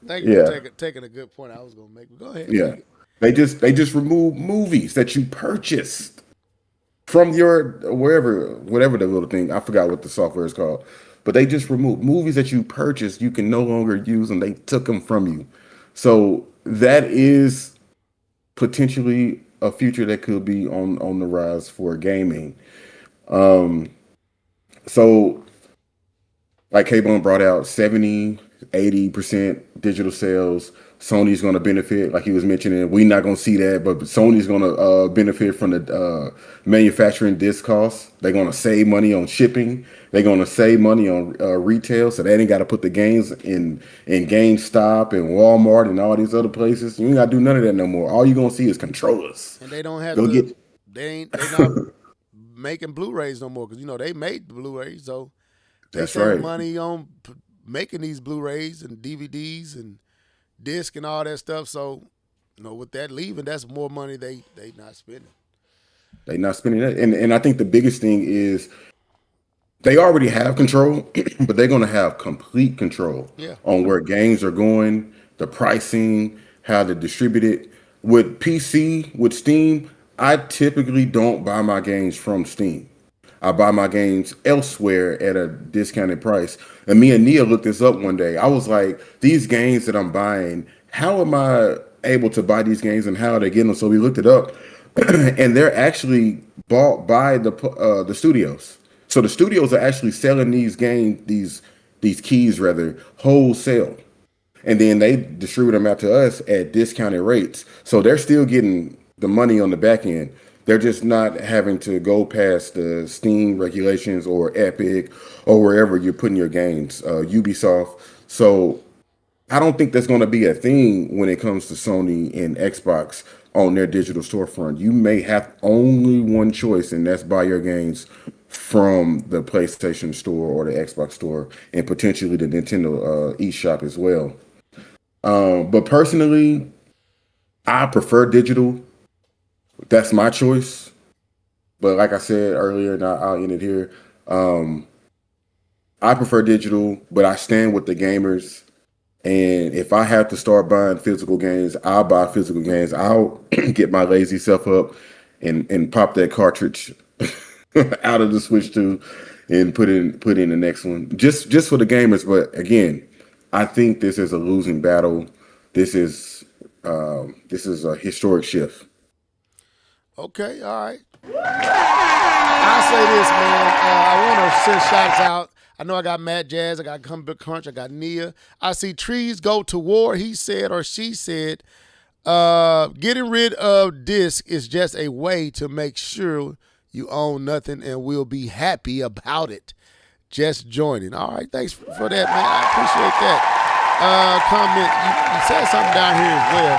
Thank you for taking a good point I was going to make. Go ahead. Yeah. They just removed movies that you purchased from your whatever the little thing. I forgot what the software is called. But they just removed movies that you purchased. You can no longer use them. They took them from you. So that is potentially a future that could be on the rise for gaming. So like K-Bone brought out, 70-80% digital sales. Sony's going to benefit, like he was mentioning. We're not going to see that, but Sony's going to benefit from the manufacturing disc costs. They're going to save money on shipping. They're going to save money on retail, so they ain't got to put the games in GameStop and Walmart and all these other places. You ain't got to do none of that no more. All you're going to see is controllers. And they don't have they not making Blu-rays no more, because they made the Blu-rays, so they save money on making these Blu-rays and DVDs and disc and all that stuff. So, with that leaving, that's more money they not spending. They not spending that. And I think the biggest thing is they already have control, but they're going to have complete control on where games are going, the pricing, how to distribute it. With PC, with Steam, I typically don't buy my games from Steam. I buy my games elsewhere at a discounted price. And me and Nia looked this up one day. I was like, these games that I'm buying, how am I able to buy these games and how are they getting them? So we looked it up, and they're actually bought by the studios. So the studios are actually selling these games, these keys rather, wholesale. And then they distribute them out to us at discounted rates. So they're still getting the money on the back end. They're just not having to go past the Steam regulations or Epic or wherever you're putting your games, Ubisoft. So I don't think that's going to be a thing when it comes to Sony and Xbox on their digital storefront. You may have only one choice, and that's buy your games from the PlayStation store or the Xbox store, and potentially the Nintendo eShop as well. But personally, I prefer digital. That's my choice. But like I said earlier, and I'll end it here, I prefer digital, but I stand with the gamers. And if I have to start buying physical games, I'll buy physical games. I'll get my lazy self up and pop that cartridge out of the Switch 2 and put in the next one. Just for the gamers. But again, I think this is a losing battle. This is a historic shift. Okay, all right. I'll say this, man. I want to send shots out. I know I got Matt Jazz, I got Cumber Crunch, I got Nia. I see Trees Go to War, he said or she said, getting rid of disc is just a way to make sure you own nothing and we'll be happy about it. Just joining. All right, thanks for that, man. I appreciate that. Comment, you said something down here as well.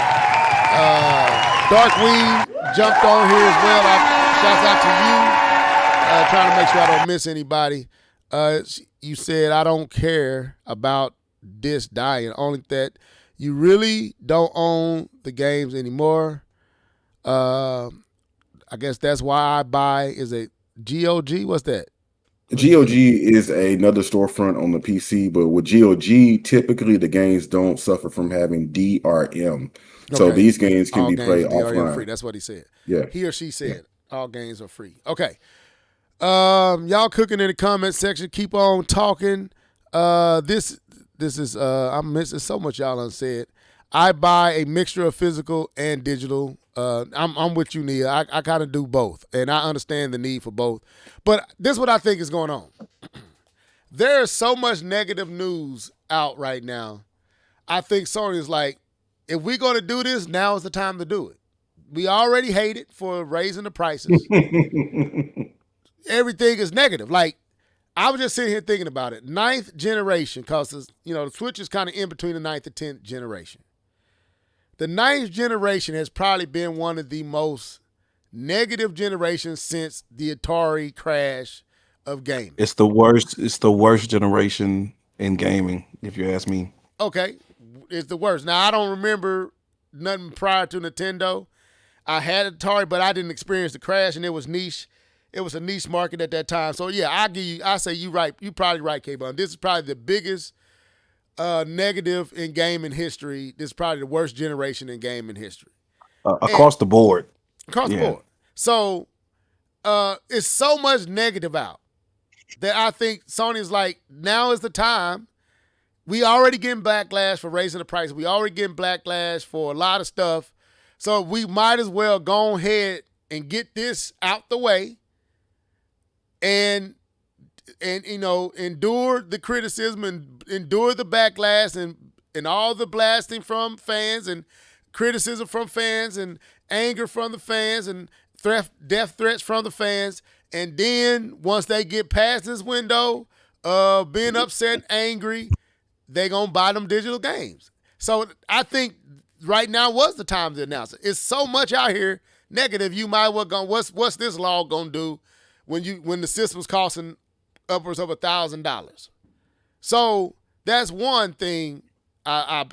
Dark Weed jumped on here as well. Shouts out to you. Trying to make sure I don't miss anybody. You said, I don't care about this dying, only that You really don't own the games anymore. I guess that's why I buy is a GOG. What's that? GOG is another storefront on the PC, but with GOG, typically the games don't suffer from having DRM. So Okay. these games can All be games played are DRM offline. free. That's what he said. Yeah. He or she said all games are free. Okay. Y'all cooking in the comment section. Keep on talking. This is I'm missing so much y'all unsaid. I buy a mixture of physical and digital. I'm with you, Nia. I kind of do both, and I understand the need for both. But this is what I think is going on. There is so much negative news out right now. I think Sony is like, if we're going to do this, now is the time to do it. We already hate it for raising the prices. Everything is negative. Like, I was just sitting here thinking about it. 9th generation, because the Switch is kind of in between the 9th and 10th generation. The 9th generation has probably been one of the most negative generations since the Atari crash of gaming. It's the worst. It's the worst generation in gaming, if you ask me. Okay, it's the worst. Now, I don't remember nothing prior to Nintendo. I had Atari, but I didn't experience the crash, and it was niche. It was a niche market at that time. So, yeah, I say you right. You probably right, K-Bun. This is probably the biggest negative in gaming history. This is probably the worst generation in gaming history. Across the board. Across the board. So, it's so much negative out that I think Sony's like, now is the time. We already getting backlash for raising the price. We already getting backlash for a lot of stuff. So we might as well go ahead and get this out the way and endure the criticism and endure the backlash and all the blasting from fans and criticism from fans and anger from the fans and death threats from the fans. And then once they get past this window of being upset and angry, they going to buy them digital games. So I think right now was the time to announce it. It's so much out here negative. You might well go, what's this law going to do when the system's costing upwards of $1,000? So that's one thing I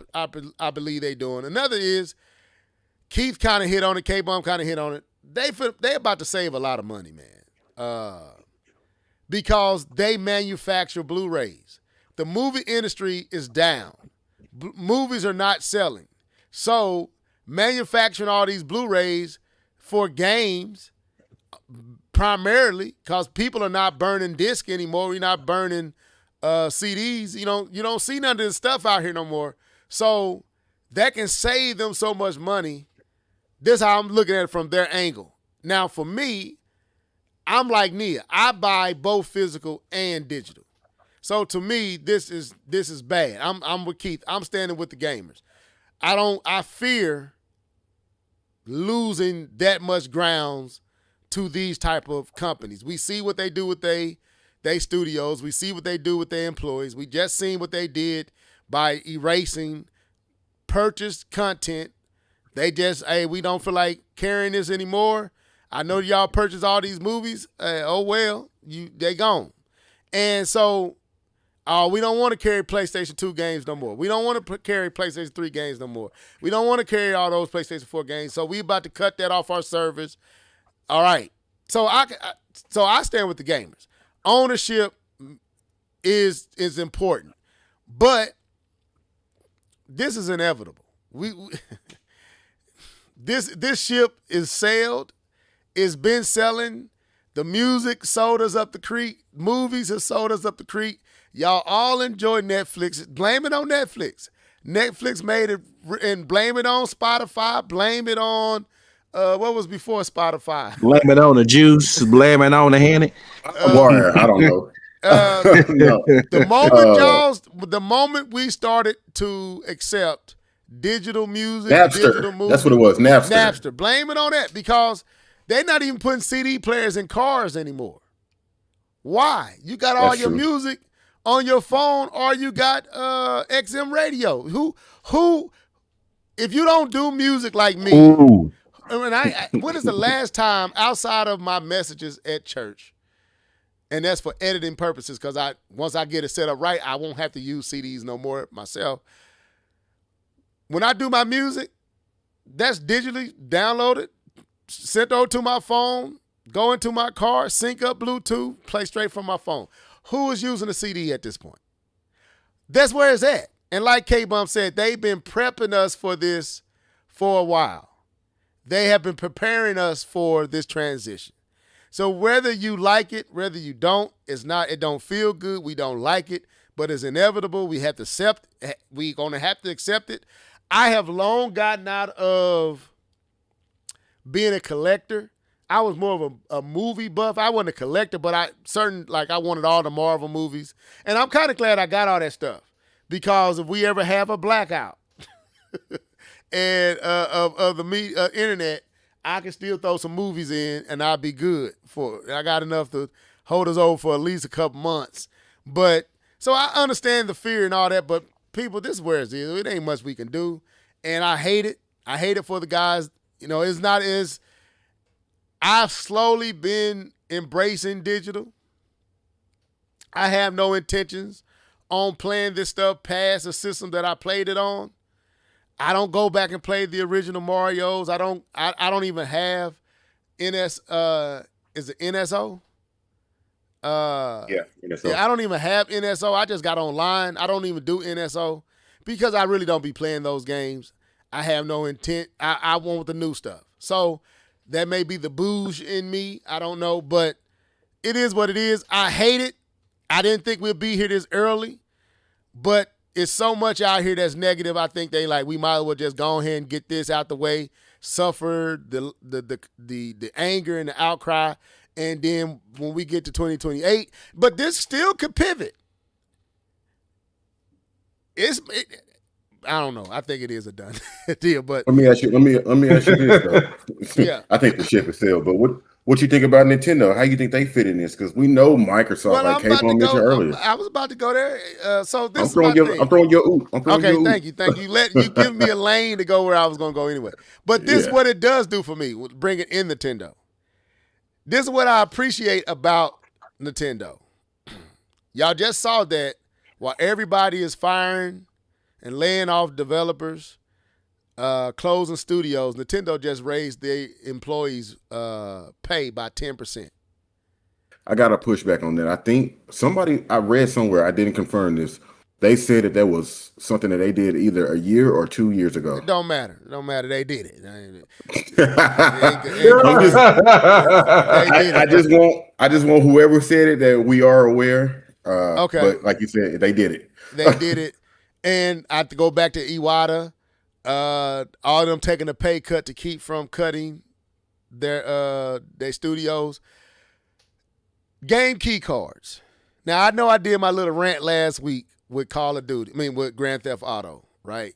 believe they doing. Another is Keith kind of hit on it. K-Bum kind of hit on it. They about to save a lot of money, man, because they manufacture Blu-rays. The movie industry is down. Movies are not selling. So manufacturing all these Blu-rays for games, primarily because people are not burning disc anymore. We're not burning CDs. You don't see none of this stuff out here no more. So that can save them so much money. This is how I'm looking at it from their angle. Now, for me, I'm like Nia. I buy both physical and digital. So to me, this is bad. I'm with Keith. I'm standing with the gamers. I fear losing that much grounds to these type of companies. We see what they do with they studios. We see what they do with their employees. We just seen what they did by erasing purchased content. They just, hey, we don't feel like carrying this anymore. I know y'all purchased all these movies. Oh well, they gone. And so we don't want to carry PlayStation 2 games no more. We don't want to carry PlayStation 3 games no more. We don't want to carry all those PlayStation 4 games. So we about to cut that off our service. All right. So I stand with the gamers. Ownership is important, but this is inevitable. This ship is sailed. It's been selling. The music sold us up the creek. Movies have sold us up the creek. Y'all all enjoy Netflix. Blame it on Netflix. Netflix made it, and blame it on Spotify. Blame it on what was before Spotify. Blame it on the juice. Blame it on the Henny. Boy, I don't know. No. The moment we started to accept digital music, Napster. digital movies, That's what it was. Napster. Blame it on that because they're not even putting CD players in cars anymore. Why? You got all your music on your phone, or you got XM radio. Who? If you don't do music like me, Ooh. when is the last time outside of my messages at church? And that's for editing purposes, because once I get it set up right, I won't have to use CDs no more myself. when I do my music, that's digitally downloaded, sent over to my phone, go into my car, sync up Bluetooth, play straight from my phone. Who is using a CD at this point? That's where it's at. And like K-Bump said, they've been prepping us for this for a while. They have been preparing us for this transition. So whether you like it, whether you don't, it don't feel good, we don't like it, but it's inevitable. We're gonna have to accept it. I have long gotten out of being a collector. I was more of a movie buff. I wasn't a collector, but I wanted all the Marvel movies. And I'm kind of glad I got all that stuff, because if we ever have a blackout and of the internet, I can still throw some movies in and I'll be good I got enough to hold us over for at least a couple months. But so I understand the fear and all that, but people, this is where it is. It ain't much we can do. And I hate it. I hate it for the guys. It's not as I've slowly been embracing digital. I have no intentions on playing this stuff past the system that I played it on. I don't go back and play the original Marios. I don't even have is it NSO? Yeah, NSO. Yeah, I don't even have NSO. I just got online. I don't even do NSO because I really don't be playing those games. I have no intent. I want the new stuff. So that may be the bouge in me. I don't know, but it is what it is. I hate it. I didn't think we'd be here this early, but it's so much out here that's negative. I think we might as well just go ahead and get this out the way, suffer the anger and the outcry, and then when we get to 2028, but this still could pivot. I don't know. I think it is a done deal. But let me ask you this though. Yeah. I think the ship is sailed. But what you think about Nintendo? How you think they fit in this? Because we know Microsoft, like K-Bump mentioned earlier. I was about to go there. So this I'm is my thing. I'm throwing your oop. Okay, thank you. You give me a lane to go where I was going to go anyway. But this is what it does do for me, bring it in Nintendo. This is what I appreciate about Nintendo. Y'all just saw that while everybody is firing and laying off developers, closing studios, Nintendo just raised their employees' pay by 10%. I got to push back on that. I think I read somewhere, I didn't confirm this, they said that was something that they did either a year or 2 years ago. It don't matter. They did it. I just want whoever said it that we are aware. Okay. But like you said, they did it. They did it. And I have to go back to Iwata. All of them taking a pay cut to keep from cutting their studios. Game key cards. Now, I know I did my little rant last week with with Grand Theft Auto, right?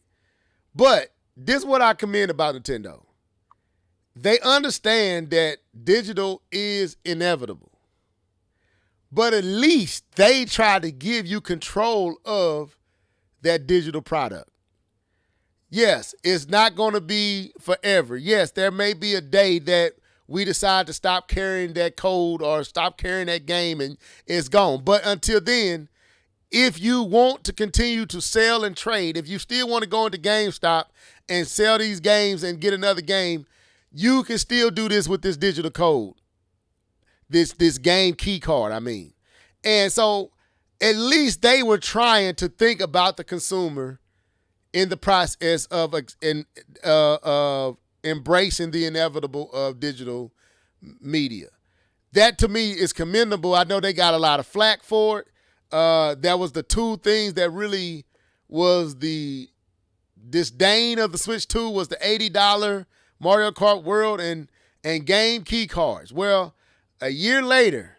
But this is what I commend about Nintendo. They understand that digital is inevitable. But at least they try to give you control of that digital product. Yes, it's not going to be forever. Yes, there may be a day that we decide to stop carrying that code or stop carrying that game and it's gone. But until then, if you want to continue to sell and trade, if you still want to go into GameStop and sell these games and get another game, you can still do this with this digital code, this game key card, I mean. And so at least they were trying to think about the consumer in the process of embracing the inevitable of digital media. That to me is commendable. I know they got a lot of flack for it. That was the two things that really was the disdain of the Switch 2 was the $80 Mario Kart World and game key cards. Well, a year later,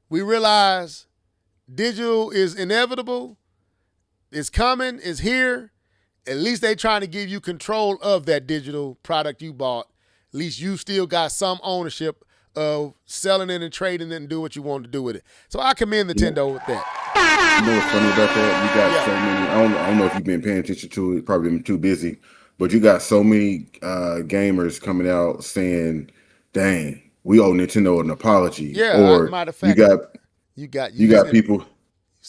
we realize digital is inevitable. It's coming. It's here. At least they trying to give you control of that digital product you bought. At least you still got some ownership of selling it and trading it and do what you want to do with it. So I commend Nintendo with that. You know what's funny about that? You got so many. I don't know if you've been paying attention to it. Probably been too busy. But you got so many gamers coming out saying, "Dang, we owe Nintendo an apology." Yeah, or matter of fact, you got people.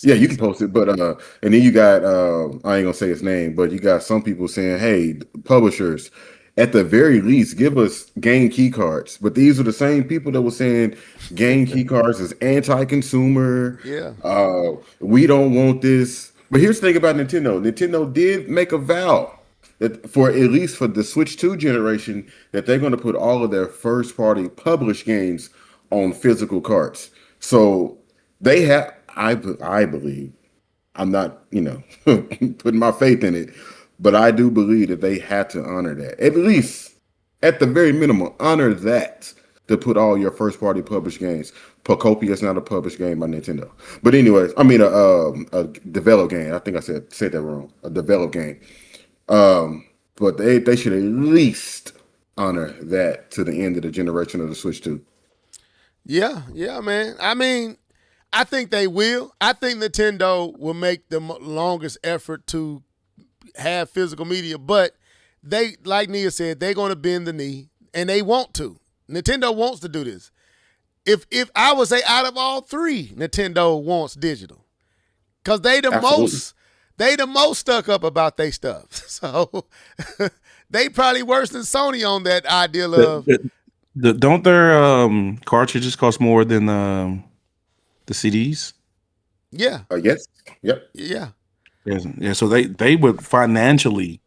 Yeah, you can post it, but and then you got I ain't gonna say his name, but you got some people saying, "Hey, publishers, at the very least, give us game key cards." But these are the same people that were saying game key cards is anti-consumer. Yeah. We don't want this. But here's the thing about Nintendo. Nintendo did make a vow that for at least for the Switch 2 generation, that they're going to put all of their first-party published games on physical cards. So they have. I believe, I'm not, putting my faith in it, but I do believe that they had to honor that. At least, at the very minimum, honor that to put all your first party published games. Pocopia is not a published game by Nintendo. But anyways, I mean a developed game. I think I said that wrong. A developed game. But they should at least honor that to the end of the generation of the Switch 2. Yeah, man. I mean, I think they will. I think Nintendo will make the longest effort to have physical media, but they, like Nia said, they're going to bend the knee, and they want to. Nintendo wants to do this. If I would say out of all three, Nintendo wants digital, because they the most stuck up about their stuff. So they probably worse than Sony on that ideal of. Don't their cartridges cost more than the CDs? Yeah. Yes. Yep. Yeah. Yeah. So they would financially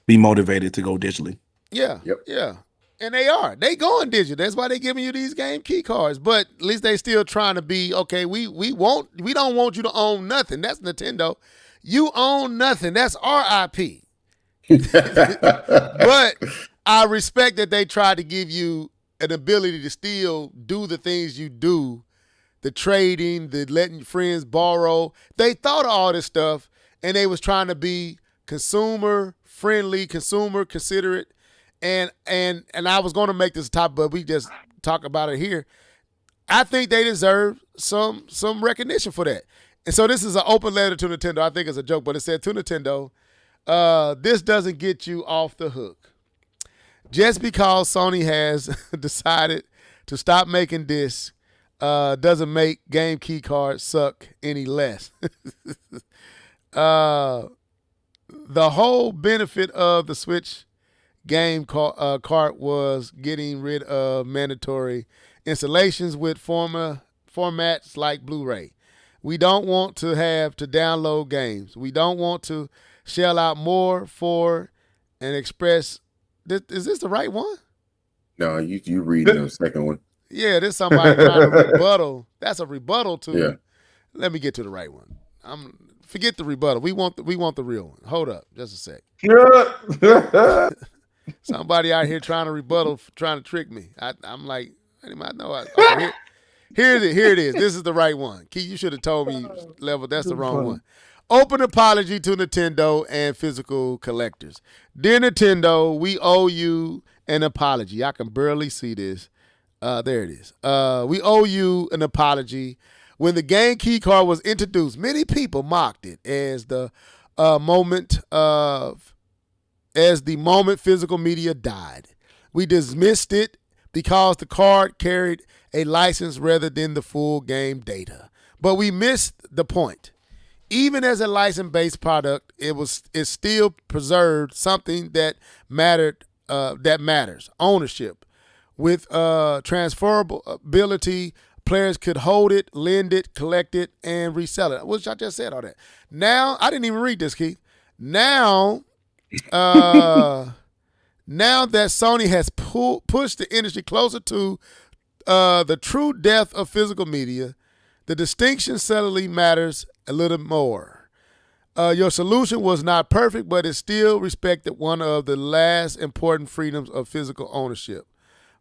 be motivated to go digitally. Yeah. Yep. Yeah. And they are. They going digital. That's why they giving you these game key cards. But at least they still trying to be, okay, we don't want you to own nothing. That's Nintendo. You own nothing. That's our IP. But I respect that they tried to give you an ability to still do the things you do, the trading, the letting friends borrow. They thought of all this stuff, and they was trying to be consumer friendly, consumer considerate. And I was going to make this a topic, but we just talk about it here. I think they deserve some recognition for that. And so this is an open letter to Nintendo. I think it's a joke, but it said to Nintendo, this doesn't get you off the hook. Just because Sony has decided to stop making discs doesn't make game key cards suck any less. The whole benefit of the Switch game cart was getting rid of mandatory installations with formats like Blu-ray. We don't want to have to download games. We don't want to shell out more for an express. Is this the right one? No, you read the second one. Yeah, there's somebody trying to rebuttal. That's a rebuttal to. Yeah. Let me get to the right one. Forget the rebuttal. We want the real one. Hold up, just a sec. Somebody out here trying to rebuttal, trying to trick me. I'm like, I know. Okay, here it is. This is the right one. Key, you should have told me, Level. That's the wrong one. Open apology to Nintendo and physical collectors. Dear Nintendo, we owe you an apology. I can barely see this. There it is. We owe you an apology. When the game key card was introduced, many people mocked it as the moment physical media died. We dismissed it because the card carried a license rather than the full game data. But we missed the point. Even as a license-based product, it still preserved something that mattered. That matters: ownership. With transferability, players could hold it, lend it, collect it, and resell it. Which I just said all that. Now I didn't even read this, Keith. Now that Sony has pushed the industry closer to the true death of physical media, the distinction subtly matters a little more. Your solution was not perfect, but it still respected one of the last important freedoms of physical ownership.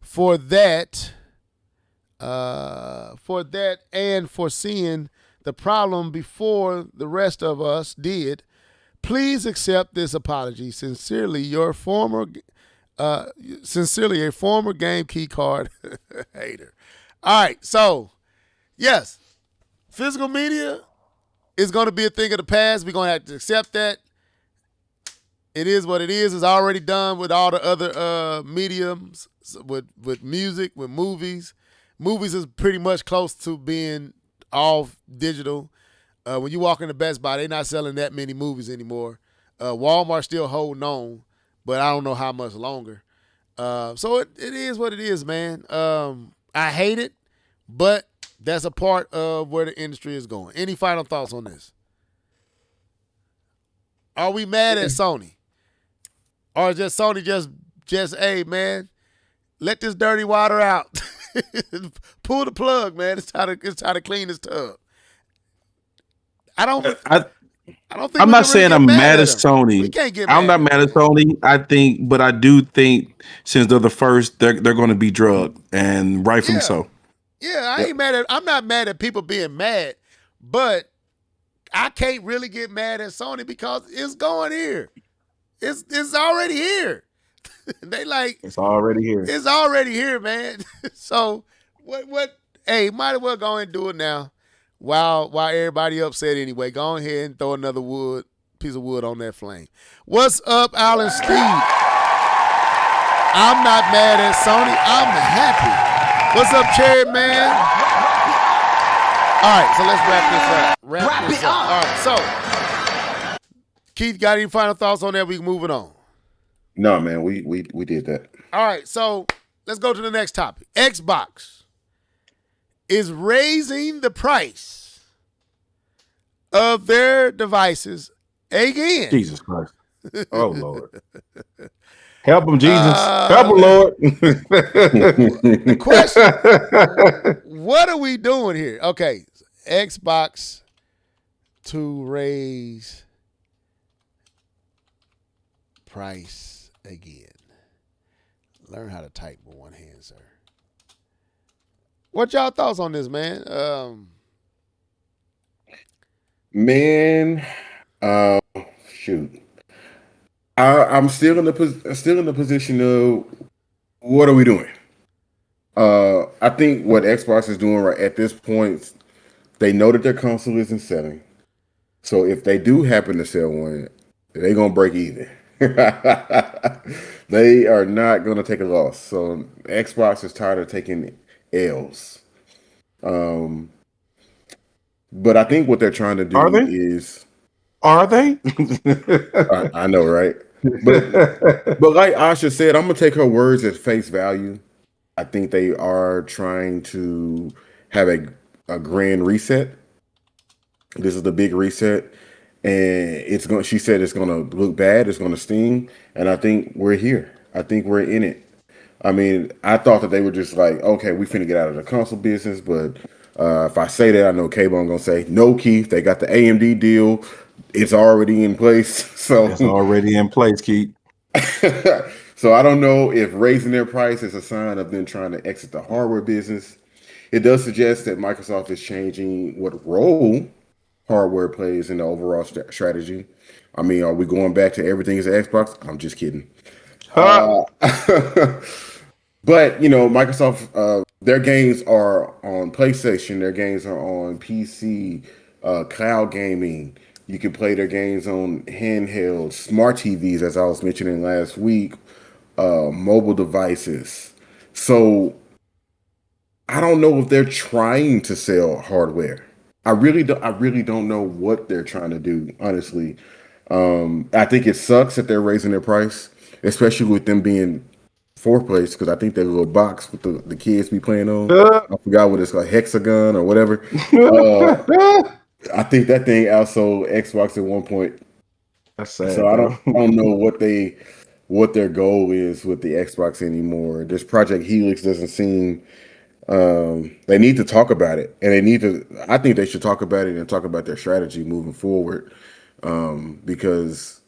For that, and for seeing the problem before the rest of us did, please accept this apology. Sincerely, a former game key card hater. All right, so yes, physical media is going to be a thing of the past. We're going to have to accept that. It is what it is. It's already done with all the other mediums, with music, with movies. Movies is pretty much close to being all digital. When you walk into Best Buy, they're not selling that many movies anymore. Walmart still holding on, but I don't know how much longer. So it is what it is, man. I hate it, but that's a part of where the industry is going. Any final thoughts on this? Are we mad at Sony? Or just Sony just hey, man, let this dirty water out. Pull the plug, man. It's time to clean this tub. I don't think I'm not saying I'm mad at them. Sony. We can't get I'm mad not at mad at Sony. I do think since they're the first, they're going to be drugged, and rightfully so. Yeah, I'm not mad at people being mad, but I can't really get mad at Sony because it's going here. It's already here. They like It's already here. It's already here, man. So what hey, might as well go and do it now. While everybody upset anyway. Go ahead and throw another piece of wood on that flame. What's up, Alan Steve? I'm not mad at Sony. I'm happy. What's up, Cherry Man? All right, so let's wrap this up. All right, so Keith, got any final thoughts on that? We moving on. No, man, we did that. All right, so let's go to the next topic. Xbox is raising the price of their devices again. Jesus Christ. Oh, Lord. Help them, Jesus. Help them, Lord. The question, what are we doing here? Okay, Xbox to raise price again. Learn how to type with one hand, sir. What y'all thoughts on this, man? Shoot. I'm still in the position of what are we doing? I think what Xbox is doing right at this point, they know that their console isn't selling. So if they do happen to sell one, they're gonna break even. They are not gonna take a loss. So Xbox is tired of taking L's. But I think what they're trying to do is. Are they? I know, right? But like Asha said, I'm gonna take her words at face value. I think they are trying to have a grand reset. This is the big reset, and she said it's gonna look bad, it's gonna sting, and I think we're here. I think we're in it. I mean, I thought that they were just like, okay, we finna get out of the console business, but if I say that, I know K-Bone gonna say, no, Keith, they got the AMD deal. It's already in place. So it's already in place, Keith. So I don't know if raising their price is a sign of them trying to exit the hardware business. It does suggest that Microsoft is changing what role hardware plays in the overall strategy. I mean, are we going back to everything is Xbox? I'm just kidding. But, Microsoft, their games are on PlayStation. Their games are on PC, cloud gaming. You can play their games on handheld, smart TVs, as I was mentioning last week, mobile devices. So I don't know if they're trying to sell hardware. I really don't know what they're trying to do, honestly. I think it sucks that they're raising their price, especially with them being fourth place, because I think that little box with the kids be playing on. I forgot what it's called, Hexagon or whatever. I think that thing outsold Xbox at one point. That's sad. So I don't know what their goal is with the Xbox anymore. This Project Helix doesn't seem. They need to talk about it, and I think they should talk about it and talk about their strategy moving forward. Because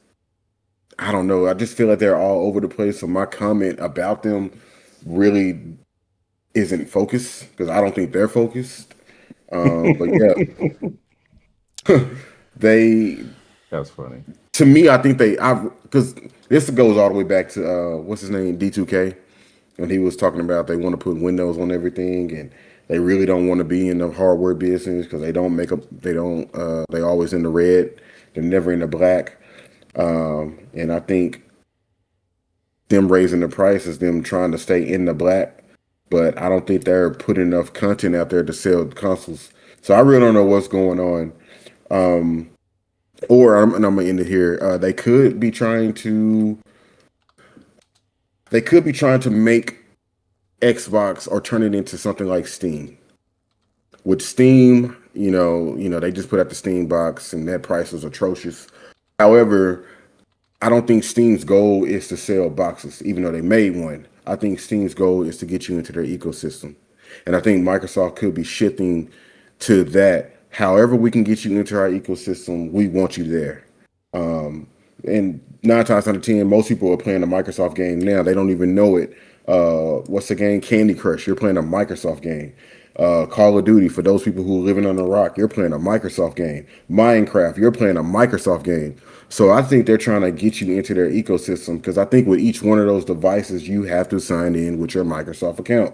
I don't know. I just feel like they're all over the place. So my comment about them really isn't focused, because I don't think they're focused. But yeah, That's funny. To me, I think because this goes all the way back to what's his name, D2K, when he was talking about they want to put Windows on everything, and they really don't want to be in the hardware business because they always in the red, they're never in the black. And I think them raising the price is them trying to stay in the black, but I don't think they're putting enough content out there to sell consoles. So I really don't know what's going on. And I'm gonna end it here. They could be trying to make Xbox or turn it into something like Steam. With Steam, they just put out the Steam box and that price was atrocious. However, I don't think Steam's goal is to sell boxes, even though they made one. I think Steam's goal is to get you into their ecosystem. And I think Microsoft could be shifting to that. However, we can get you into our ecosystem, we want you there. And 9 times out of 10, most people are playing a Microsoft game now. They don't even know it. What's the game? Candy Crush. You're playing a Microsoft game. Call of Duty, for those people who are living on a rock, you're playing a Microsoft game. Minecraft, you're playing a Microsoft game. So I think they're trying to get you into their ecosystem because I think with each one of those devices, you have to sign in with your Microsoft account.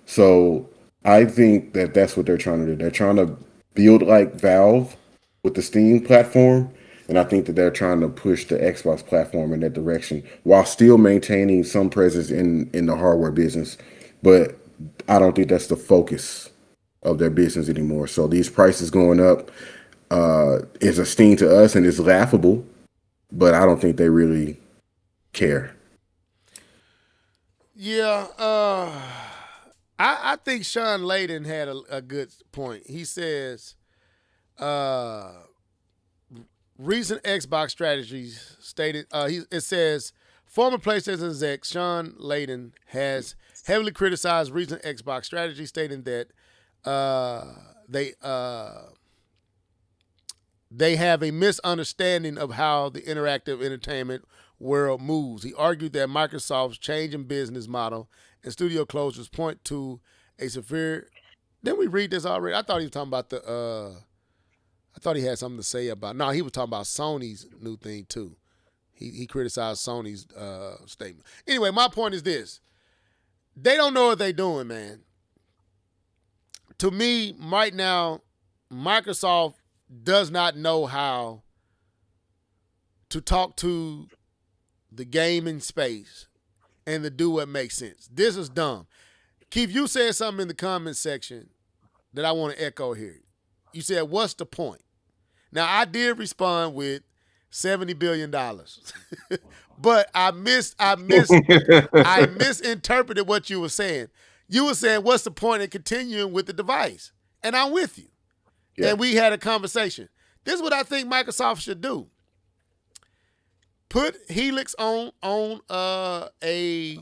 So I think that that's what they're trying to do. They're trying to build like Valve with the Steam platform. And I think that they're trying to push the Xbox platform in that direction while still maintaining some presence in the hardware business. But I don't think that's the focus of their business anymore. So these prices going up is a sting to us and it's laughable, but I don't think they really care. Yeah, I think Sean Layden had a good point. He says, recent Xbox strategies stated. It says former PlayStation exec Sean Layden has heavily criticized recent Xbox strategy, stating that they have a misunderstanding of how the interactive entertainment world moves. He argued that Microsoft's change in business model and studio closures point to a severe. Didn't we read this already? I thought he was talking about I thought he had something to say about. No, he was talking about Sony's new thing too. He criticized Sony's statement. Anyway, my point is this: they don't know what they're doing, man. To me, right now, Microsoft does not know how to talk to the gaming space and to do what makes sense. This is dumb. Keith, you said something in the comment section that I want to echo here. You said, what's the point? Now, I did respond with $70 billion. But I misinterpreted what you were saying. You were saying, what's the point in continuing with the device? And I'm with you. Yeah. And we had a conversation. This is what I think Microsoft should do. Put Helix on a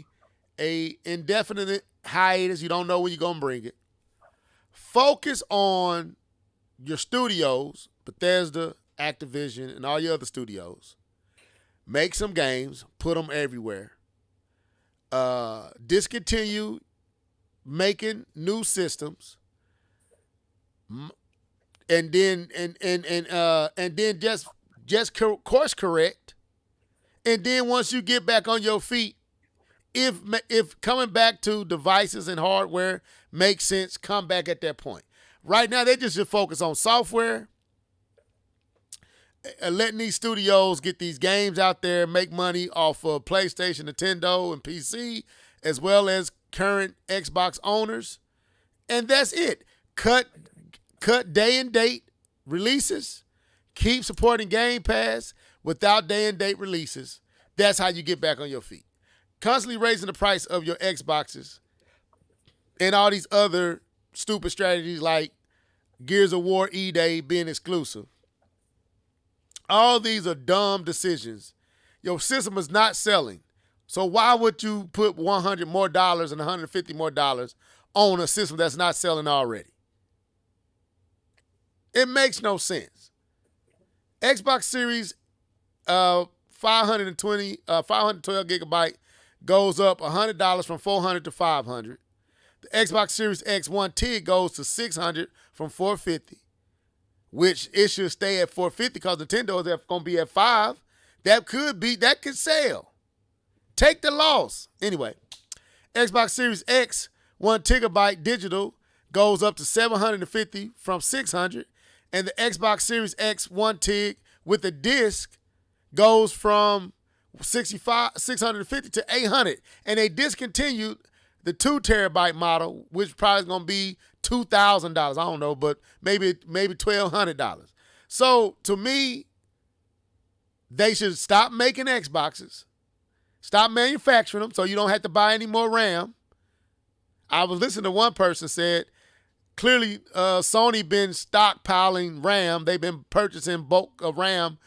indefinite hiatus. You don't know when you're going to bring it. Focus on your studios, Bethesda, Activision, and all your other studios. Make some games. Put them everywhere. Discontinue making new systems. And then just course correct. And then once you get back on your feet, if coming back to devices and hardware makes sense, come back at that point. Right now, they just should focus on software, letting these studios get these games out there, make money off of PlayStation, Nintendo, and PC, as well as current Xbox owners. And that's it. Cut day and date releases. Keep supporting Game Pass without day and date releases. That's how you get back on your feet. Constantly raising the price of your Xboxes and all these other stupid strategies like Gears of War E-Day being exclusive. All these are dumb decisions. Your system is not selling. So why would you put $100 more and $150 more on a system that's not selling already? It makes no sense. Xbox Series 512 gigabyte goes up $100 from $400 to $500. The Xbox Series X 1 TIG goes to $600 from $450, which it should stay at $450 because Nintendo is going to be at $5. That could sell. Take the loss. Anyway, Xbox Series X 1 terabyte digital goes up to $750 from $600, and the Xbox Series X 1 TIG with the disc goes from $650 to $800, and they discontinued the 2 terabyte model, which probably is going to be $2,000. I don't know, but maybe $1,200. So to me, they should stop making Xboxes, stop manufacturing them, so you don't have to buy any more RAM. I was listening to one person said clearly Sony been stockpiling RAM. They've been purchasing bulk of RAM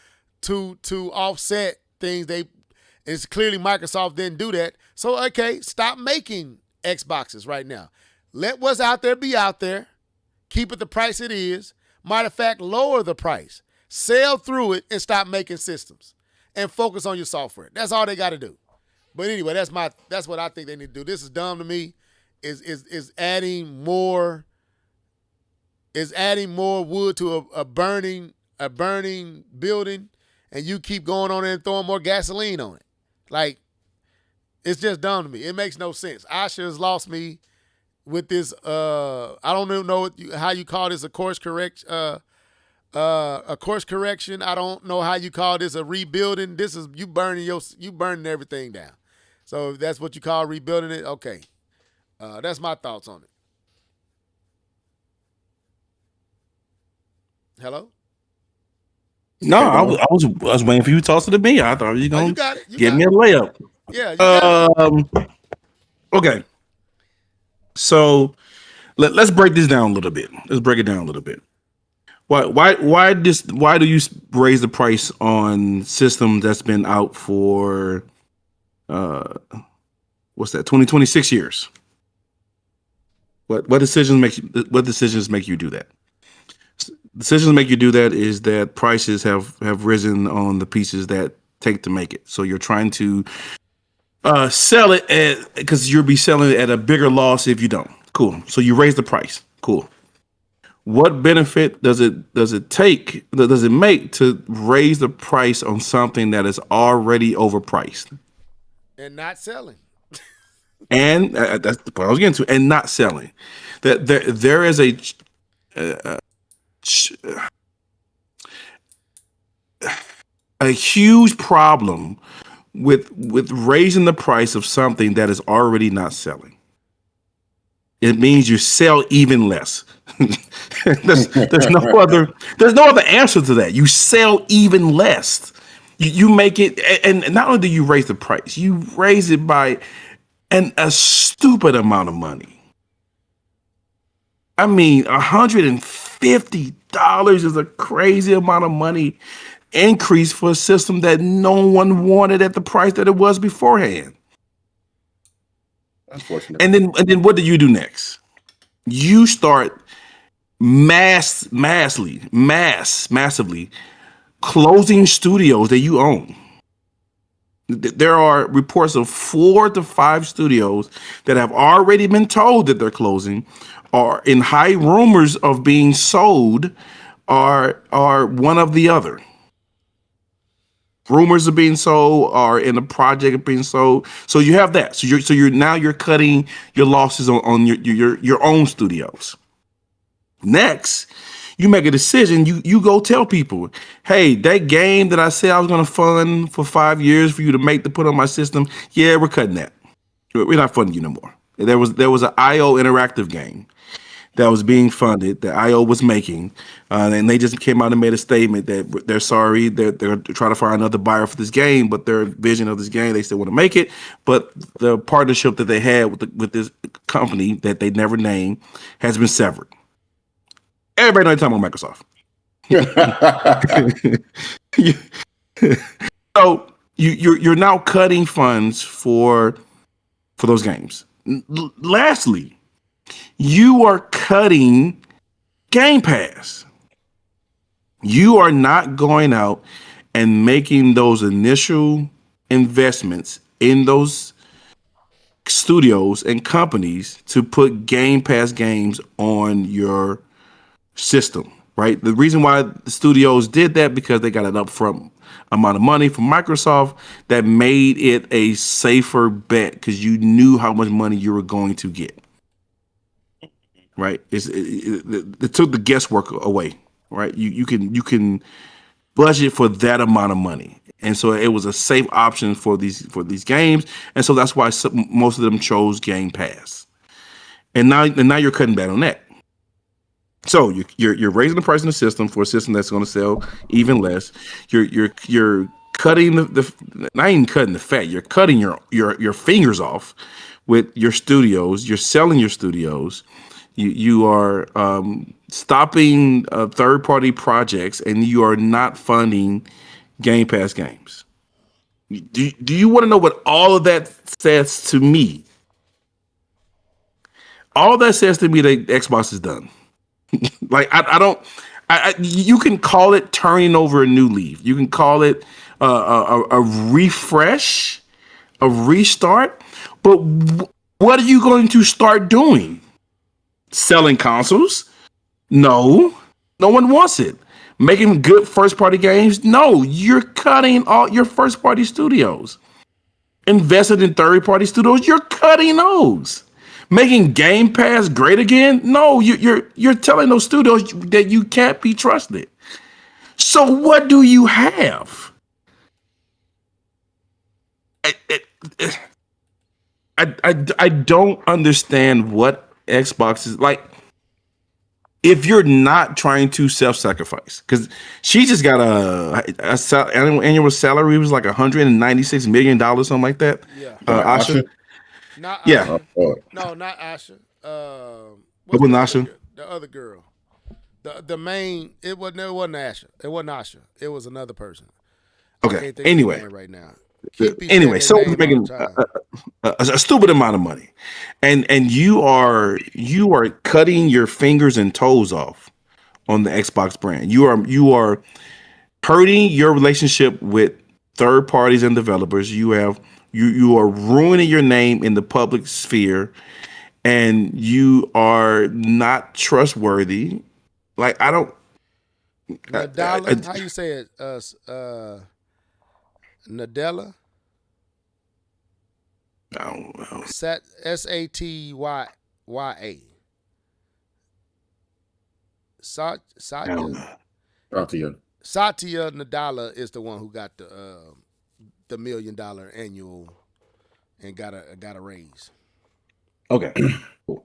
to offset things. It's clearly Microsoft didn't do that. So okay, stop making Xboxes right now. Let what's out there be out there. Keep it the price it is. Matter of fact, lower the price. Sell through it and stop making systems. And focus on your software. That's all they got to do. But anyway, that's what I think they need to do. This is dumb to me. Is adding more wood to a burning building, and you keep going on there and throwing more gasoline on it. Like, it's just dumb to me. It makes no sense. Asha has lost me with this. I don't even know how you call this, a course correction. A course correction. I don't know how you call this, a rebuilding. This is you burning everything down. So if that's what you call rebuilding it, okay. That's my thoughts on it. Hello? No, I was waiting for you to toss it to me. I thought you were going to give me a layup. Yeah. You got it. Okay. So let's break this down a little bit. Let's break it down a little bit. Why do you raise the price on systems that's been out for 26 years? What decisions make you do that? Decisions make you do that is that prices have risen on the pieces that take to make it. So you're trying to sell it because you'll be selling it at a bigger loss if you don't. Cool. So you raise the price. Cool. What benefit does it make to raise the price on something that is already overpriced and not selling? And that's what I was getting to. And not selling. That there is a huge problem with raising the price of something that is already not selling. It means you sell even less. there's no other answer to that. You sell even less. You make it, and not only do you raise the price, you raise it by a stupid amount of money. I mean, $150 is a crazy amount of money increase for a system that no one wanted at the price that it was beforehand. Unfortunate. And then what do you do next? You start massively closing studios that you own. There are reports of 4 to 5 studios that have already been told that they're closing, or in high rumors of being sold, are one of the other. Rumors of being sold, are in a project of being sold. So you have that. So you're cutting your losses on your own studios. Next, you make a decision. You go tell people, hey, that game that I said I was going to fund for 5 years for you to put on my system, yeah, we're cutting that. We're not funding you no more. There was an IO interactive game that was being funded that IO was making, and they just came out and made a statement that they're sorry, they're trying to find another buyer for this game, but their vision of this game, they still want to make it, but the partnership that they had with this company that they never named has been severed. Everybody knows talking about Microsoft. So you're now cutting funds for those games. Lastly, you are cutting Game Pass. You are not going out and making those initial investments in those studios and companies to put Game Pass games on your system, right? The reason why the studios did that because they got an upfront amount of money from Microsoft that made it a safer bet because you knew how much money you were going to get. Right? It took the guesswork away, right? You can budget for that amount of money, and so it was a safe option for these games, and so that's why most of them chose Game Pass. And now you're cutting back on that. So you're raising the price in the system for a system that's going to sell even less. You're cutting the not even cutting the fat. You're cutting your fingers off with your studios. You're selling your studios. You are stopping third party projects, and you are not funding Game Pass games. Do you want to know what all of that says to me? All that says to me that Xbox is done. Like I don't. You can call it turning over a new leaf. You can call it a refresh, a restart. But what are you going to start doing? Selling consoles? No, no one wants it. Making good first party games? No, you're cutting all your first party studios. Invested in third party studios? You're cutting those. Making Game Pass great again? No, you're telling those studios that you can't be trusted. So what do you have? I don't understand what Xbox is like. If you're not trying to self-sacrifice, because she just got annual salary was like $196 million, something like that. Yeah. Asha. Not Yeah. Asha. No, not Asha. What was Asha? The other girl. The main. It wasn't Asha. It wasn't Asha. It was another person. Okay. Anyway, right now. So it's making a stupid amount of money, and you are cutting your fingers and toes off on the Xbox brand. You are hurting your relationship with third parties and developers. You are ruining your name in the public sphere, and you are not trustworthy. Like I don't. Nadella, how you say it? Nadella. I don't know. Satya. Satya Nadella is the one who got the $1 million annual and got a raise. Okay. Cool.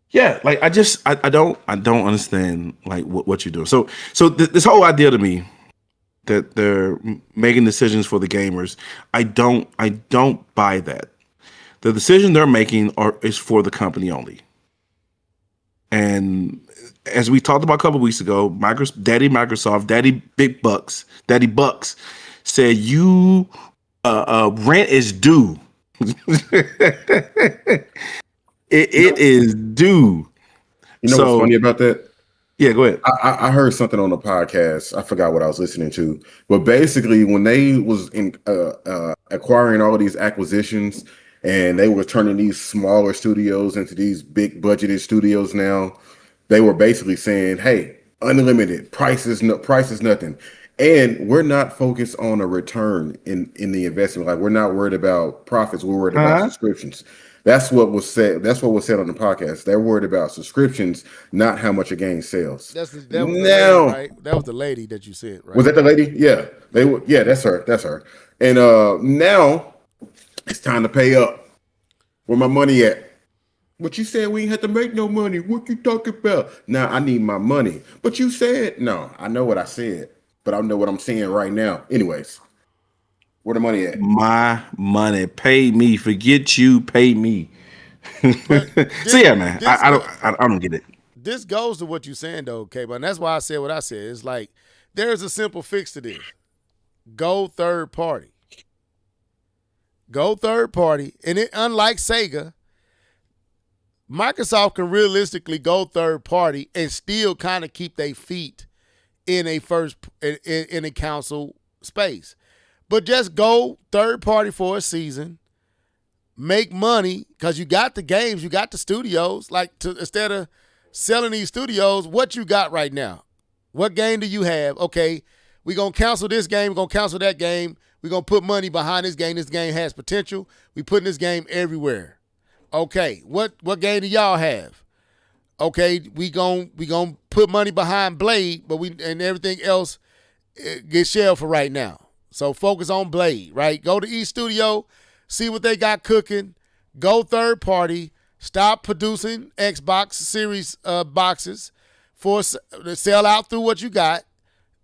Yeah, like I don't understand like what you're doing. So this whole idea to me that they're making decisions for the gamers, I don't buy that. The decision they're making is for the company only. And as we talked about a couple of weeks ago, Daddy Microsoft, Daddy Bucks said you rent is due. It is due. You know what's funny about that? Yeah, go ahead. I heard something on the podcast. I forgot what I was listening to, but basically, when they was acquiring all these acquisitions, and they were turning these smaller studios into these big budgeted studios. Now, they were basically saying, "Hey, unlimited price is nothing," and we're not focused on a return in the investment. Like we're not worried about profits. We're worried about subscriptions. That's what was said. That's what was said on the podcast. They're worried about subscriptions, not how much a game sells. That was the lady, right? That was the lady that you said, right? Was that the lady? Yeah, they were. Yeah, that's her. That's her. And now it's time to pay up. Where my money at? But you said we ain't had to make no money. What you talking about? Now I need my money. But you said no. I know what I said, but I know what I'm saying right now. Anyways. Where the money at? My money. Pay me. Forget you. Pay me. So yeah, man. I don't get it. This goes to what you're saying though, K-Bun. And that's why I said what I said. It's like there's a simple fix to this. Go third party. Go third party. And unlike Sega, Microsoft can realistically go third party and still kind of keep their feet in a in a console space. But just go third party for a season, make money because you got the games, you got the studios. Instead of selling these studios, what you got right now? What game do you have? Okay, we're going to cancel this game, we're going to cancel that game. We're going to put money behind this game. This game has potential. We putting this game everywhere. Okay, what game do y'all have? Okay, we going to put money behind Blade, but and everything else gets shelved for right now. So focus on Blade, right? Go to each studio, see what they got cooking. Go third party. Stop producing Xbox Series boxes. to sell out through what you got,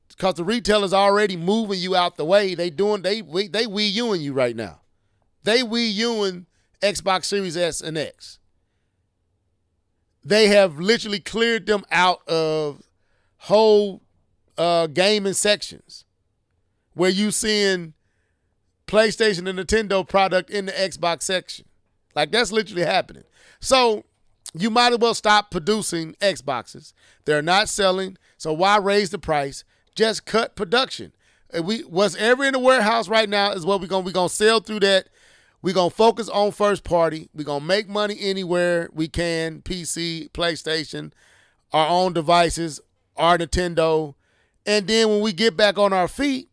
because the retailer's already moving you out the way. They Wii Uing you right now. They Wii Uing Xbox Series S and X. They have literally cleared them out of whole gaming sections where you seeing PlayStation and Nintendo product in the Xbox section. Like, that's literally happening. So you might as well stop producing Xboxes. They're not selling, so why raise the price? Just cut production. What's ever in the warehouse right now is what we're gonna sell through that. We're going to focus on first party. We're going to make money anywhere we can, PC, PlayStation, our own devices, our Nintendo. And then when we get back on our feet,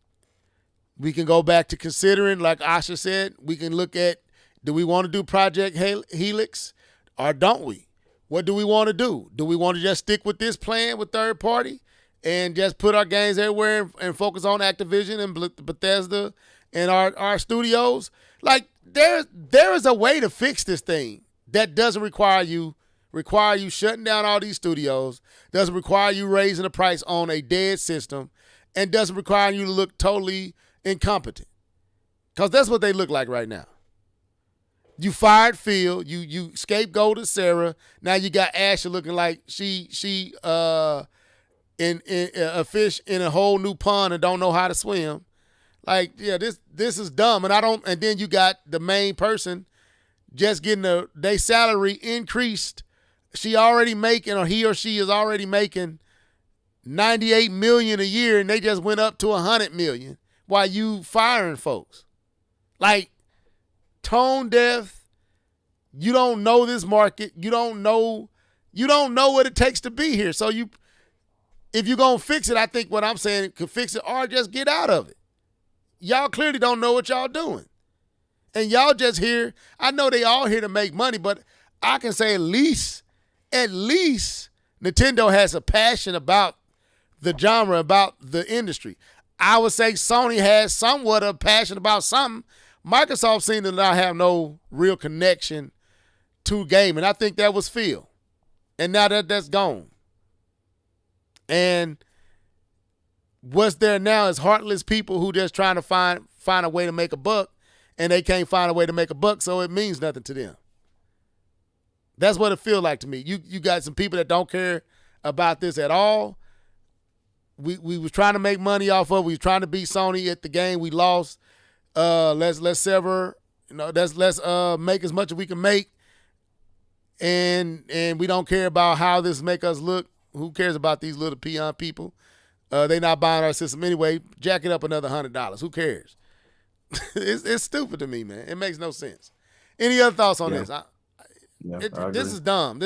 we can go back to considering, like Asha said, we can look at, do we want to do Project Helix or don't we? What do we want to do? Do we want to just stick with this plan with third party and just put our games everywhere and focus on Activision and Bethesda and our studios? Like, there is a way to fix this thing that doesn't require you shutting down all these studios, doesn't require you raising the price on a dead system, and doesn't require you to look totally incompetent. Because that's what they look like right now. You fired Phil, you scapegoated Sarah. Now you got Asher looking like she in a fish in a whole new pond and don't know how to swim. Like, yeah, this is dumb. And then you got the main person just getting their salary increased. She already making, or he or she is already making $98 million a year, and they just went up to $100 million while you firing folks. Like, tone deaf. You don't know this market. You don't know what it takes to be here. So if you're gonna fix it, I think what I'm saying could fix it, or just get out of it. Y'all clearly don't know what y'all doing. And y'all just here, I know they all here to make money, but I can say at least Nintendo has a passion about the genre, about the industry. I would say Sony has somewhat of a passion about something. Microsoft seemed to not have no real connection to gaming. I think that was Phil. And now that's gone. And what's there now is heartless people who just trying to find a way to make a buck, and they can't find a way to make a buck, so it means nothing to them. That's what it feels like to me. You got some people that don't care about this at all. We was trying to make money off of. We was trying to beat Sony at the game. We lost. Let's sever. Let's make as much as we can make, and we don't care about how this make us look. Who cares about these little peon people? They not buying our system anyway. Jack it up another $100. Who cares? It's stupid to me, man. It makes no sense. Any other thoughts on this? This is dumb.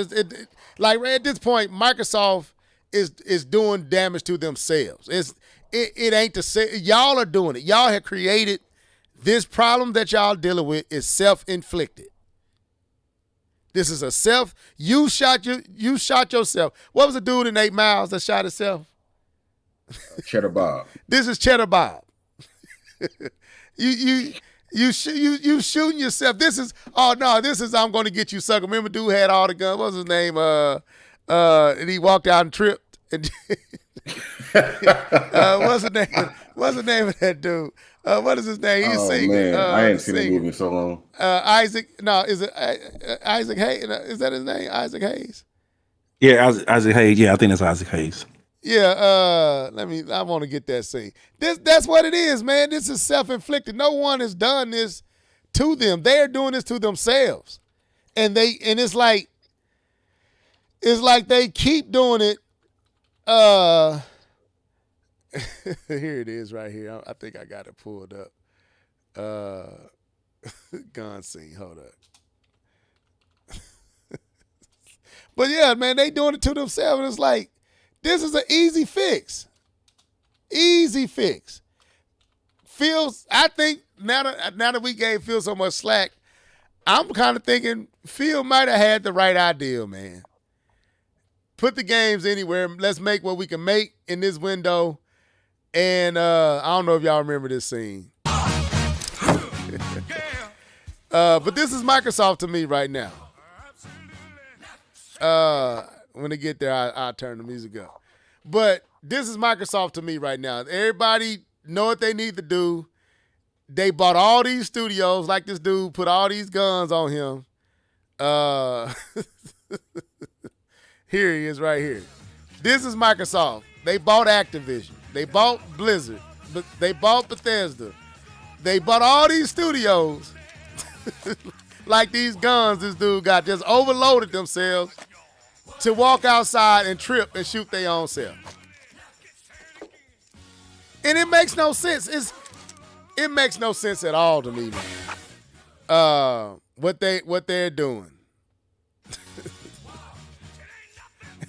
Like at this point, Microsoft is doing damage to themselves. It ain't to say y'all are doing it. Y'all have created this problem that y'all dealing with is self-inflicted. This is you shot yourself. What was the dude in 8 Miles that shot himself? Cheddar Bob. This is Cheddar Bob. You shooting yourself. This is I'm going to get you, sucker. Remember, dude had all the guns. What was his name? And he walked out and tripped. And what's the name? What's the name of that dude? What is his name? He's singing. Man, I ain't seen the movie in so long. Isaac? No, is it Isaac Hayes? Is that his name? Isaac Hayes? Yeah, Isaac Hayes. Yeah, I think that's Isaac Hayes. Yeah, I want to get that scene. That's what it is, man. This is self-inflicted. No one has done this to them. They're doing this to themselves. And it's like they keep doing it. Here it is right here. I think I got it pulled up. Gun scene. Hold up. But yeah, man, they doing it to themselves. And it's like, this is an easy fix. Easy fix. I think now that we gave Phil so much slack, I'm kind of thinking Phil might have had the right idea, man. Put the games anywhere. Let's make what we can make in this window. And I don't know if y'all remember this scene. But this is Microsoft to me right now. When they get there, I'll turn the music up. But this is Microsoft to me right now. Everybody know what they need to do. They bought all these studios, like this dude put all these guns on him. Here he is right here. This is Microsoft. They bought Activision. They bought Blizzard. But they bought Bethesda. They bought all these studios. Like these guns this dude got, just overloaded themselves to walk outside and trip and shoot their own self. And it makes no sense. It makes no sense at all to me, man. What they're doing.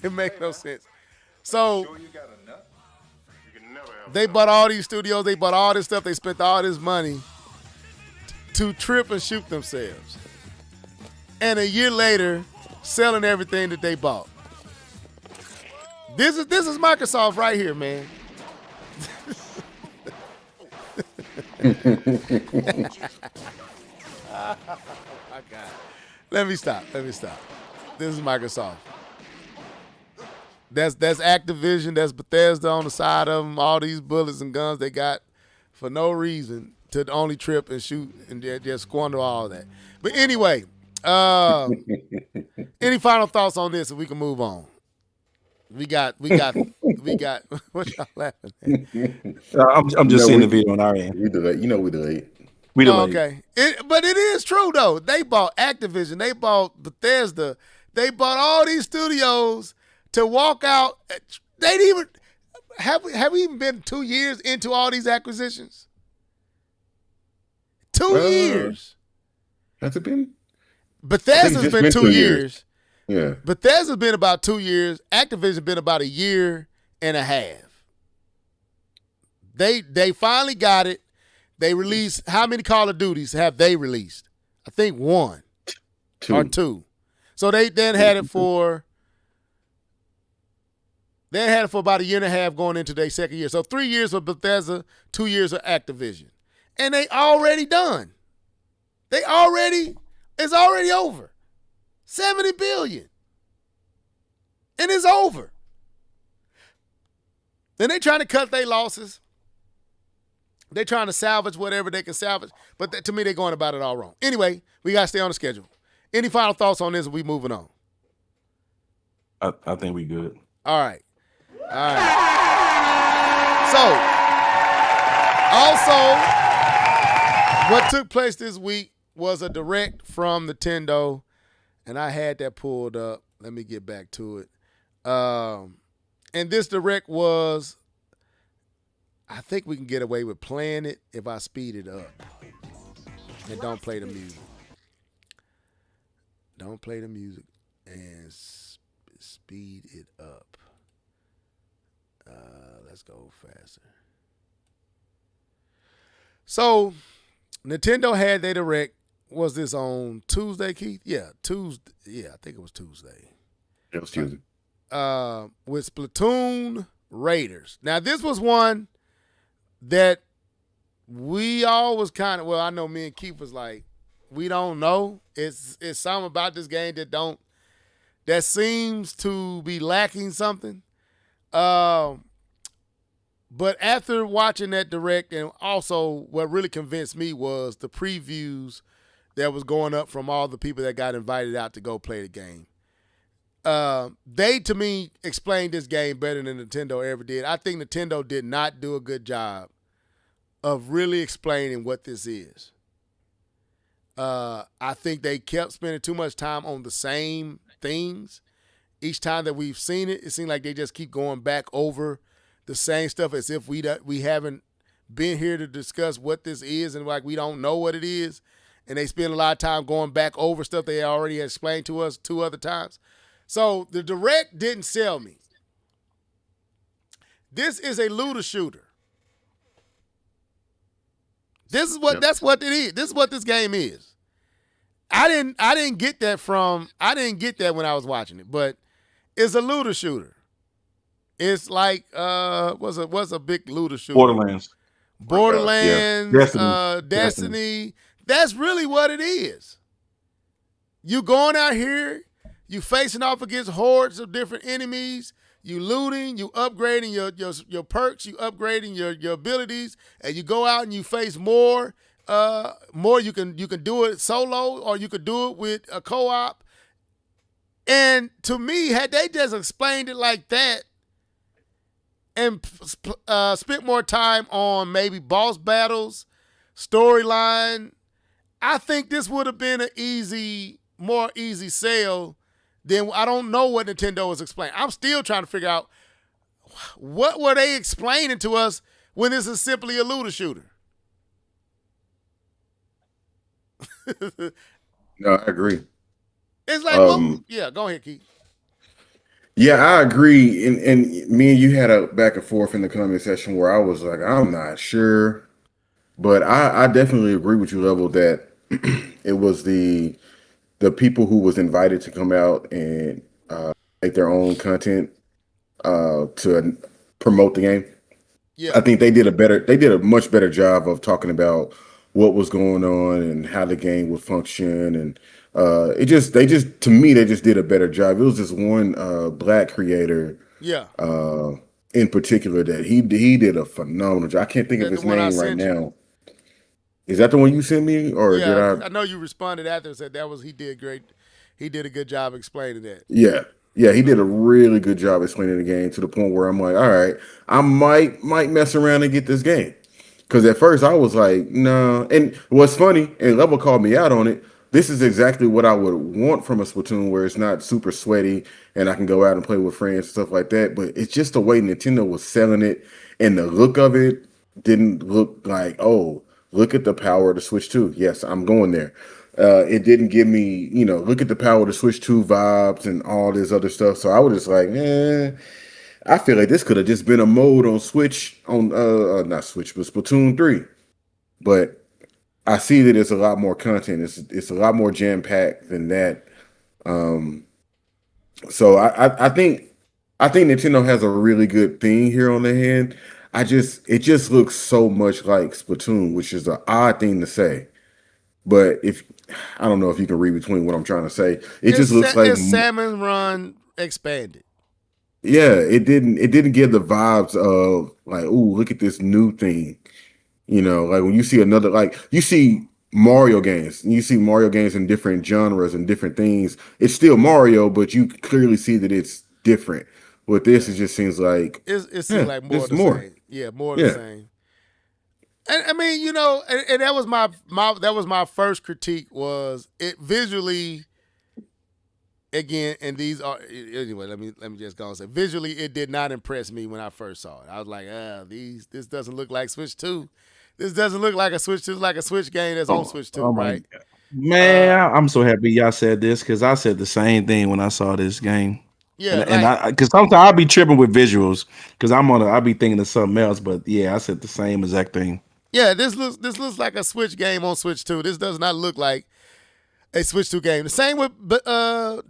It makes no sense. So they bought all these studios, they bought all this stuff, they spent all this money to trip and shoot themselves. And a year later, selling everything that they bought. This is Microsoft right here, man. Oh my God. Let me stop. This is Microsoft. That's Activision, that's Bethesda on the side of them, all these bullets and guns they got for no reason to only trip and shoot and just squander all that. But anyway, any final thoughts on this, and we can move on. We got. What y'all laughing at? I'm just seeing the video on our end. We delayed. We delayed. We delayed. Okay, but it is true though. They bought Activision. They bought Bethesda. They bought all these studios to walk out. They didn't even have we even been 2 years into all these acquisitions? 2 years. Has it been? Bethesda's been 2 years. Yeah. Bethesda's been about 2 years. Activision's been about a year and a half. They finally got it. They released, how many Call of Duties have they released? I think 1 or 2. So they then had it for about a year and a half going into their second year. So 3 years for Bethesda, 2 years of Activision. And they already done. It's already over. $70 billion. And it's over. Then they trying to cut their losses. They're trying to salvage whatever they can salvage. But to me, they're going about it all wrong. Anyway, we got to stay on the schedule. Any final thoughts on this? Or we moving on? I think we good. All right. So, also, what took place this week was a direct from Nintendo, and I had that pulled up. Let me get back to it. And this direct was, I think we can get away with playing it if I speed it up and don't play the music. Don't play the music and speed it up. Let's go faster. So, Nintendo had their direct. Was this on Tuesday, Keith? Yeah, Tuesday. Yeah, I think it was Tuesday. It was Tuesday. With Splatoon Raiders. Now, this was one that we all was kind of, well, I know me and Keith was like, we don't know. It's something about this game that seems to be lacking something. But after watching that direct, and also what really convinced me was the previews that was going up from all the people that got invited out to go play the game. They, to me, explained this game better than Nintendo ever did. I think Nintendo did not do a good job of really explaining what this is. I think they kept spending too much time on the same things. Each time that we've seen it, it seems like they just keep going back over the same stuff as if we haven't been here to discuss what this is, and like we don't know what it is. And they spend a lot of time going back over stuff they already explained to us 2 other times. So the direct didn't sell me. This is a looter shooter. That's what it is. This is what this game is. I didn't get that when I was watching it, but it's a looter shooter. It's like what's a big looter shooter? Borderlands, Destiny. That's really what it is. You going out here, You facing off against hordes of different enemies. You looting, you upgrading your perks, you upgrading your abilities, and you go out and you face more. More you can do it solo or you could do it with a co-op. And to me, had they just explained it like that and spent more time on maybe boss battles, storyline, I think this would have been an more easy sale than I don't know what Nintendo was explaining. I'm still trying to figure out what were they explaining to us when this is simply a looter shooter. No, I agree. It's like, well, yeah, go ahead, Keith. Yeah, I agree. And me and you had a back and forth in the comment section where I was like, I'm not sure. But I definitely agree with you, Level, that it was the people who was invited to come out and make their own content to promote the game. Yeah. I think they did a much better job of talking about what was going on and how the game would function, and they just to me they just did a better job. It was this one black creator, Yeah. In particular that he did a phenomenal job. I can't think of his name right now. Is that the one you sent me, or did I know you responded after and said he did great. He did a good job explaining that. Yeah, he did a really good job explaining the game to the point where I'm like, all right, I might mess around and get this game. Because at first I was like, no. And what's funny, and Level called me out on it, this is exactly what I would want from a Splatoon, where it's not super sweaty and I can go out and play with friends and stuff like that. But it's just the way Nintendo was selling it, and the look of it didn't look like, oh, look at the power of the Switch 2. Yes, I'm going there. It didn't give me, look at the power of the Switch 2 vibes and all this other stuff. So I was just like, I feel like this could have just been a mode on Switch, on not Switch, but Splatoon 3. But I see that it's a lot more content. It's a lot more jam packed than that. So I think Nintendo has a really good thing here on their hand. It just looks so much like Splatoon, which is an odd thing to say. But I don't know if you can read between what I'm trying to say. It just looks like Salmon Run expanded. Yeah, it didn't give the vibes of like, ooh, look at this new thing. Like when you see you see Mario games, and you see Mario games in different genres and different things. It's still Mario, but you clearly see that it's different. With this, it just seems like it seems like more of the same. Yeah, more of the same. And I mean, and that was my first critique, was it visually. Again, and these are anyway. Let me just go and say, visually, it did not impress me when I first saw it. I was like, this doesn't look like Switch 2. This doesn't look like a Switch 2. It's like a Switch game that's on Switch 2, right? Man, I'm so happy y'all said this, because I said the same thing when I saw this game. Yeah, and because sometimes I'll be tripping with visuals because I'll be thinking of something else. But yeah, I said the same exact thing. Yeah, this looks like a Switch game on Switch 2. This does not look like a Switch 2 game. The same with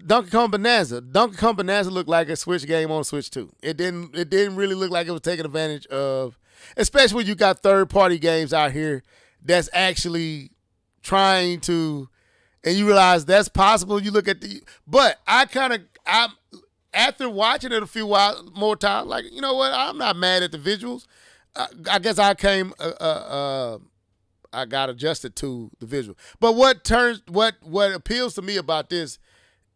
Donkey Kong Bonanza. Donkey Kong Bonanza looked like a Switch game on Switch 2. It didn't really look like it was taking advantage of, especially when you got third-party games out here that's actually trying to, and you realize that's possible. You look at but after watching it a few more times, like, you know what? I'm not mad at the visuals. I guess I got adjusted to the visual. But what appeals to me about this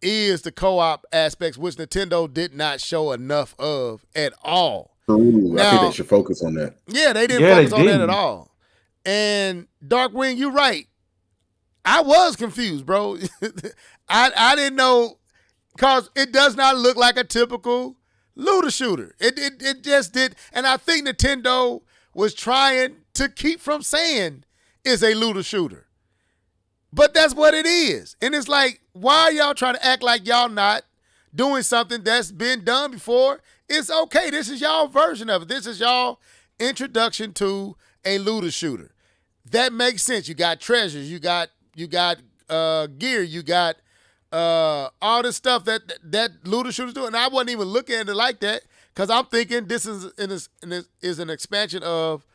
is the co-op aspects, which Nintendo did not show enough of at all. Ooh, I think they should focus on that. Yeah, they didn't focus on that at all. And Darkwing, you're right. I was confused, bro. I didn't know, because it does not look like a typical looter shooter. It just did. And I think Nintendo was trying to keep from saying it's a looter shooter. But that's what it is. And it's like, why are y'all trying to act like y'all not doing something that's been done before? It's okay. This is y'all version of it. This is y'all introduction to a looter shooter. That makes sense. You got treasures. You got gear. You got all this stuff that looter shooters do. And I wasn't even looking at it like that, because I'm thinking this is an expansion of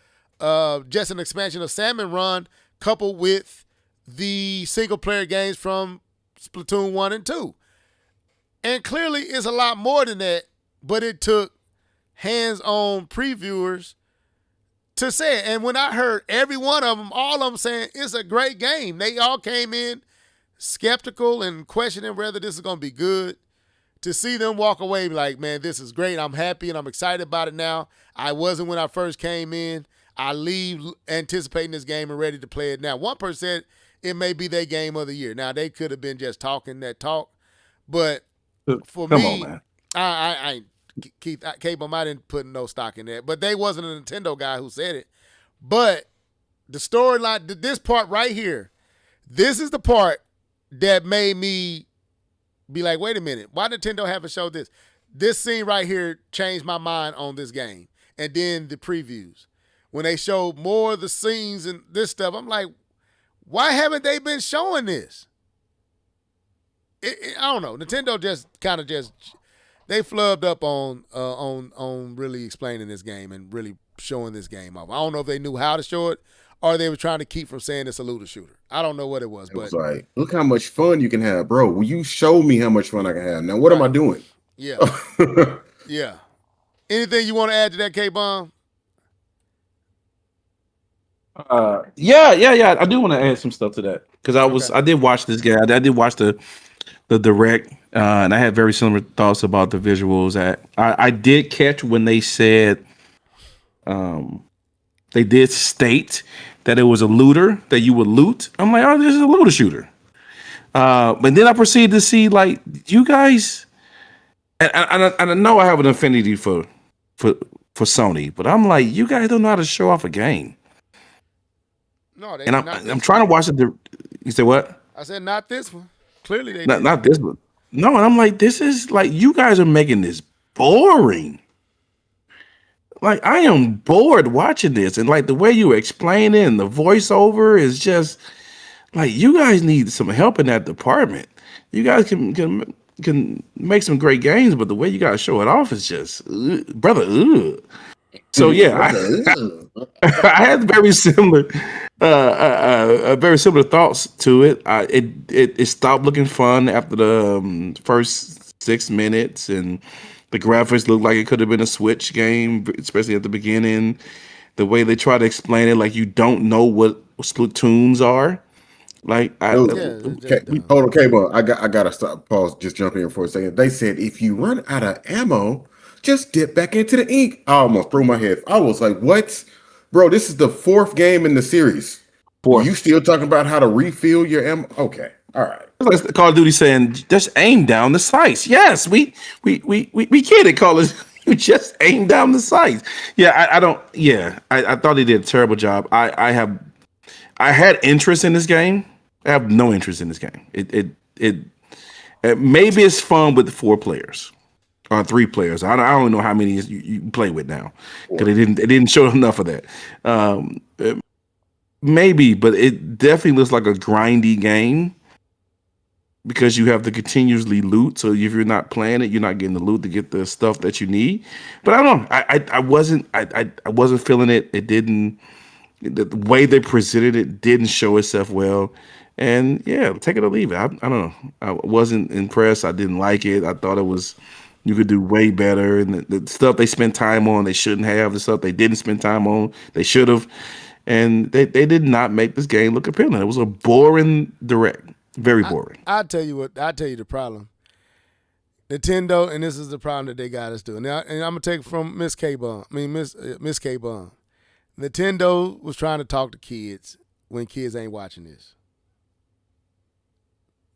just an expansion of Salmon Run coupled with the single player games from Splatoon 1 and 2. And clearly it's a lot more than that, but it took hands-on previewers to say it. And when I heard every one of them, all of them saying it's a great game, they all came in skeptical and questioning whether this is going to be good. To see them walk away like, man, this is great. I'm happy and I'm excited about it now. I wasn't when I first came in. I leave anticipating this game and ready to play it now. One person said it may be their game of the year. Now, they could have been just talking that talk. But for Come me, on, man. I Keith, K-Bum, I didn't put no stock in that. But they wasn't a Nintendo guy who said it. But the storyline, this part right here, this is the part that made me be like, wait a minute, why Nintendo haven't showed this? This scene right here changed my mind on this game. And then the previews. When they showed more of the scenes and this stuff, I'm like, why haven't they been showing this? I don't know. Nintendo just kind of they flubbed up on really explaining this game and really showing this game off. I don't know if they knew how to show it or they were trying to keep from saying it's a looter shooter. I don't know what it was. It was like, look how much fun you can have, bro. Will you show me how much fun I can have? Now, what am I doing? Yeah. Yeah. Anything you want to add to that, K-Bomb? Yeah. I do want to add some stuff to that because I did watch this game. I did watch the direct, and I had very similar thoughts about the visuals. I did catch when they said, they did state that it was a looter that you would loot. I'm like, oh, this is a looter shooter. But then I proceeded to see like you guys, and I know I have an affinity for Sony, but I'm like, you guys don't know how to show off a game. No, they And I'm trying to watch it. You said what? I said not this one. Clearly they Not this one. No, and I'm like, this is like you guys are making this boring. Like I am bored watching this, and like the way you explain it and the voiceover is just like you guys need some help in that department. You guys can make some great games, but the way you guys show it off is just brother. So yeah, I had very similar thoughts to it. It stopped looking fun after the first 6 minutes, and the graphics looked like it could have been a Switch game, especially at the beginning. The way they try to explain it, like you don't know what Splatoons are. Like, hold on, K-Bum. I gotta stop. Pause. Just jump in for a second. They said if you run out of ammo, just dip back into the ink. I almost threw my head. I was like, what? Bro, this is the 4th game in the series. Are you still talking about how to refill your ammo? Okay. All right. It's like Call of Duty saying, just aim down the sights. Yes, we get it, Call of You just aim down the sights. Yeah, I thought he did a terrible job. I had interest in this game. I have no interest in this game. It maybe it's fun with the 4 players. Or 3 players. I don't know how many you play with now because it didn't show enough of that. Maybe, but it definitely looks like a grindy game because you have to continuously loot. So if you're not playing it, you're not getting the loot to get the stuff that you need. But I don't know. I wasn't feeling it. It didn't. The way they presented it didn't show itself well. And yeah, take it or leave it. I don't know. I wasn't impressed. I didn't like it. I thought it was. You could do way better, and the stuff they spent time on, they shouldn't have. The stuff they didn't spend time on, they should have. And they did not make this game look appealing. It was a boring direct, very boring. I'll tell you the problem. Nintendo, and this is the problem that they got us doing. Now, and I'm gonna take it from Miss K-Bum. Miss K-Bum. Nintendo was trying to talk to kids when kids ain't watching this.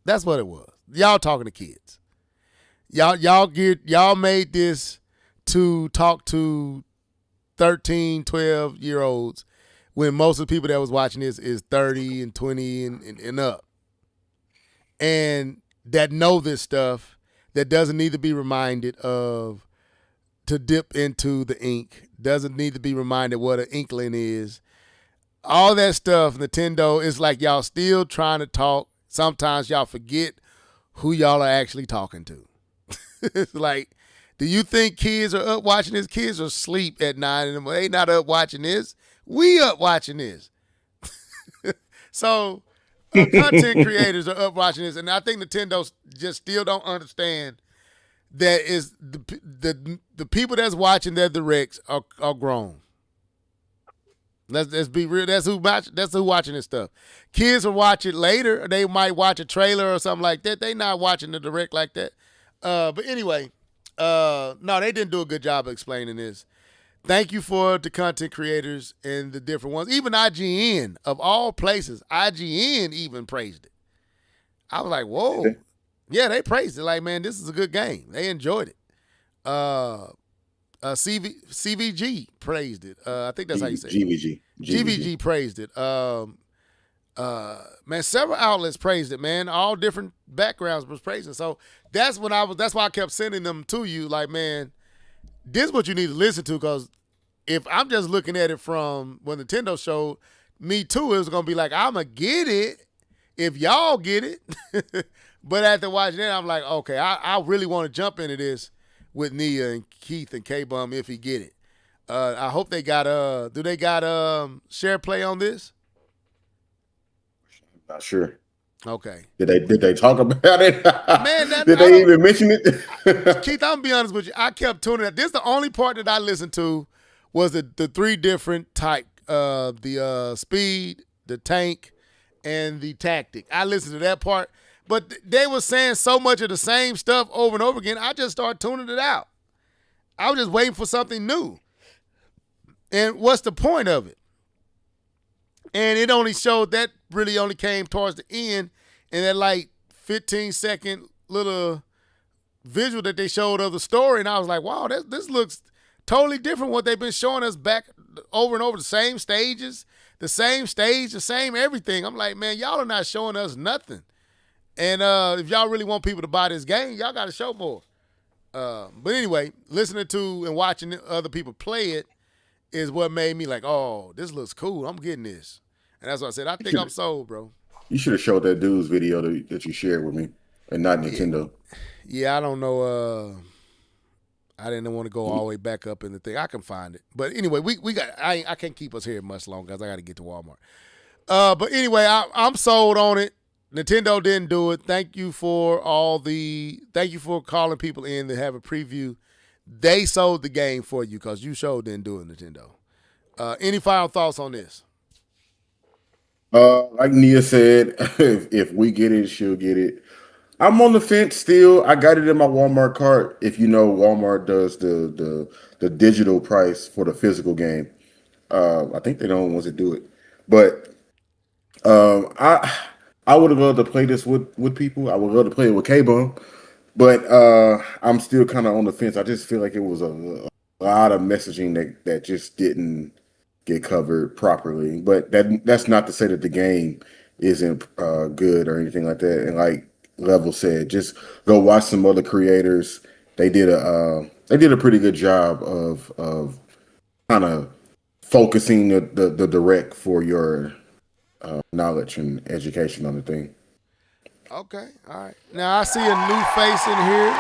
That's what it was. Y'all talking to kids. Y'all made this to talk to 13, 12-year-olds when most of the people that was watching this is 30 and 20 and up. And that know this stuff, that doesn't need to be reminded of to dip into the ink, doesn't need to be reminded what an inkling is. All that stuff, Nintendo, is like y'all still trying to talk. Sometimes y'all forget who y'all are actually talking to. It's like, do you think kids are up watching this? Kids are asleep at 9 in the morning. They not up watching this. We up watching this. So content creators are up watching this, and I think Nintendo just still don't understand that is the people that's watching their directs are grown. Let's be real. That's who watching this stuff. Kids will watch it later. They might watch a trailer or something like that. They not watching the direct like that. But anyway, no, they didn't do a good job of explaining this. Thank you for the content creators and the different ones. Even IGN, of all places, IGN even praised it. I was like, whoa. Yeah, they praised it. Like, man, this is a good game. They enjoyed it. CVG praised it. I think that's how you say it. GVG praised it. Man, several outlets praised it, man. All different backgrounds was praising. So that's why I kept sending them to you. Like, man, this is what you need to listen to, because if I'm just looking at it from when Nintendo showed me too, it was gonna be like, I'ma get it if y'all get it. But after watching that, I'm like, okay, I really want to jump into this with Nia and Keith and K-Bum if he get it. I hope they got do they got share play on this? Not sure. Okay. Did they talk about it? Man, did they even mention it? Keith, I'm gonna be honest with you. I kept tuning in. This is the only part that I listened to was the three different type, the speed, the tank, and the tactic. I listened to that part, but they were saying so much of the same stuff over and over again. I just started tuning it out. I was just waiting for something new. And what's the point of it? And it only showed that really only came towards the end, and that like 15-second little visual that they showed of the story, and I was like, wow, this looks totally different what they've been showing us back over and over, the same stages, the same stage, the same everything. I'm like, man, y'all are not showing us nothing. And if y'all really want people to buy this game, y'all got to show more. But anyway, listening to and watching other people play it is what made me like, oh, this looks cool. I'm getting this. And that's what I said. I think I'm sold, bro. You should have showed that dude's video that you shared with me and not Nintendo. Yeah, I don't know. I didn't want to go all the way back up in the thing. I can find it. But anyway, we got. I can't keep us here much longer because I got to get to Walmart. But anyway, I'm sold on it. Nintendo didn't do it. Thank you for calling people in to have a preview. They sold the game for you because you sure didn't do it, Nintendo. Any final thoughts on this? Like Nia said, if we get it, she'll get it. I'm on the fence still. I got it in my Walmart cart. If you know, Walmart does the digital price for the physical game. I think they're the only ones that do it. But I would have loved to play this with people. I would love to play it with K-Bum. But I'm still kind of on the fence. I just feel like it was a lot of messaging that just didn't get covered properly. But that's not to say that the game isn't good or anything like that. And like Level said, just go watch some other creators. They did a pretty good job of kind of focusing the direct for your knowledge and education on the thing. Okay, all right. Now I see a new face in here.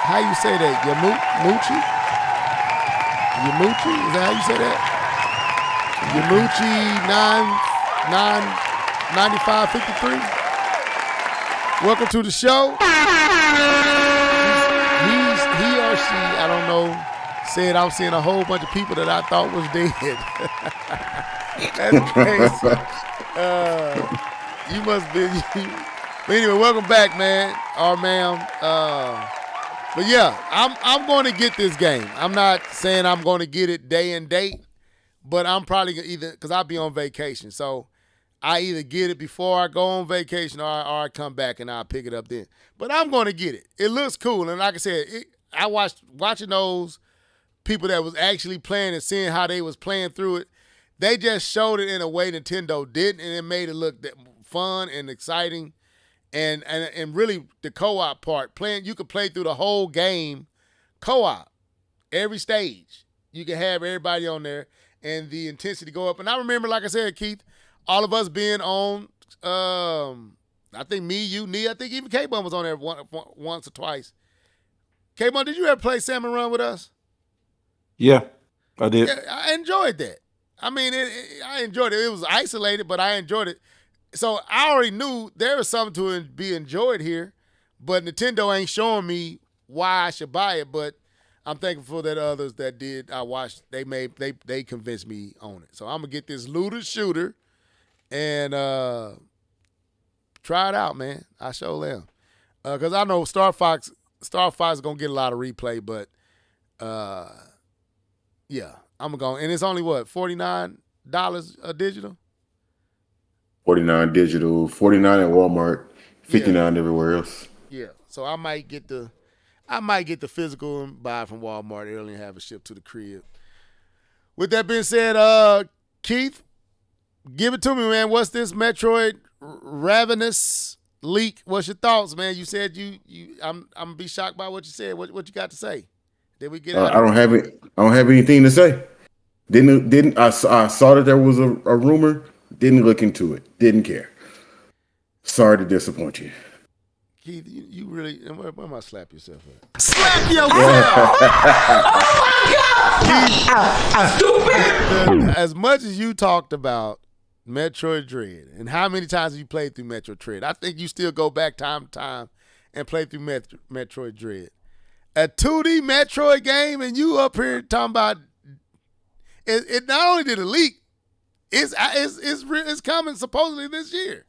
How you say that? Yamuchi? Yamuchi? Is that how you say that? Yamuchi 9553. Welcome to the show. He or she, I don't know, said I'm seeing a whole bunch of people that I thought was dead. That's crazy. You must be. But anyway, welcome back, man. Or ma'am. But yeah, I'm going to get this game. I'm not saying I'm going to get it day and date, but I'm probably gonna either, because I'll be on vacation. So I either get it before I go on vacation or I come back and I'll pick it up then. But I'm going to get it. It looks cool. And like I said, I watching those people that was actually playing and seeing how they was playing through it. They just showed it in a way Nintendo didn't, and it made it look fun and exciting. And really the co-op part, you could play through the whole game co-op, every stage. You can have everybody on there and the intensity go up. And I remember, like I said, Keith, all of us being on, I think me, you, Nia, I think even K-Bum was on there once or twice. K-Bum, did you ever play Salmon Run with us? Yeah, I did. Yeah, I enjoyed that. I mean, I enjoyed it. It was isolated, but I enjoyed it. So I already knew there was something to be enjoyed here, but Nintendo ain't showing me why I should buy it, but I'm thankful that others that did I watched they convinced me on it. So I'm gonna get this looter shooter and try it out, man. I sure am. Cause I know Star Fox is gonna get a lot of replay, but yeah, I'm gonna go. And it's only what, $49 a digital? 49 digital, 49 at Walmart, 59 everywhere else. Yeah. So I might get the physical and buy it from Walmart early and have it shipped to the crib. With that being said, Keith, give it to me, man. What's this Metroid Ravenous leak? What's your thoughts, man? You said I'm gonna be shocked by what you said. What you got to say? Did we get out? I don't have anything to say. I saw that there was a rumor. Didn't look into it. Didn't care. Sorry to disappoint you. Keith, you really, where am I slap yourself at? Slap yourself! Stupid! As much as you talked about Metroid Dread, and how many times have you played through Metroid Dread? I think you still go back time to time and play through Metroid Dread. A 2D Metroid game, and you up here talking about it not only did it leak, it's coming supposedly this year.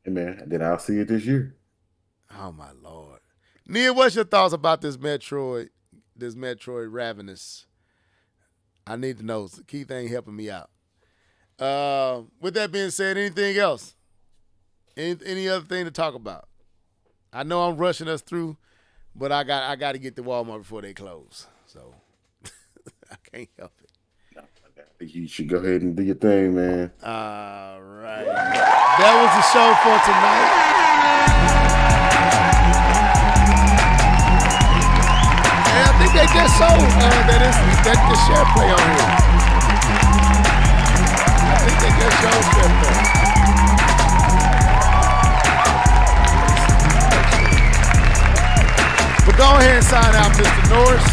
Hey man, then I'll see it this year. Oh my Lord. Nia, what's your thoughts about this Metroid Ravenous? I need to know. Keith ain't helping me out. With that being said, anything else? Any other thing to talk about? I know I'm rushing us through, but I got to get to Walmart before they close. So I can't help it. You should go ahead and do your thing, man. All right. That was the show for tonight. And I think they just sold that the share play on here. I think they just showed share play. But go ahead and sign out, Mr. Norris.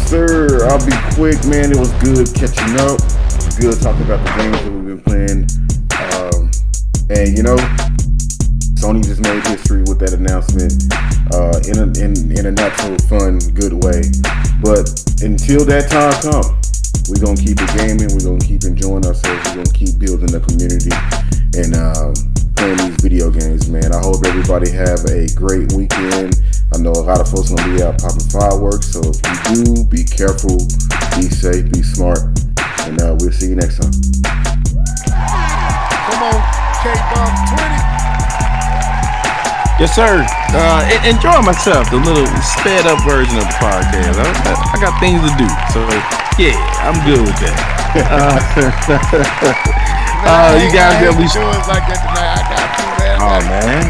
Sir, I'll be quick, man. It was good catching up. Good talking about the games that we've been playing. And you know, Sony just made history with that announcement in a not so fun, good way. But until that time comes, we're gonna keep it gaming. We're gonna keep enjoying ourselves. We're gonna keep building the community and playing these video games, man. I hope everybody have a great weekend. I know a lot of folks gonna be out popping fireworks, so if you do, be careful, be safe, be smart, and we'll see you next time. Come on, K-Bump 20. Yes, sir. Enjoying myself, the little sped up version of the podcast. I got things to do, so yeah, I'm good with that. You guys got me doing like that tonight. I got you, man. Oh man,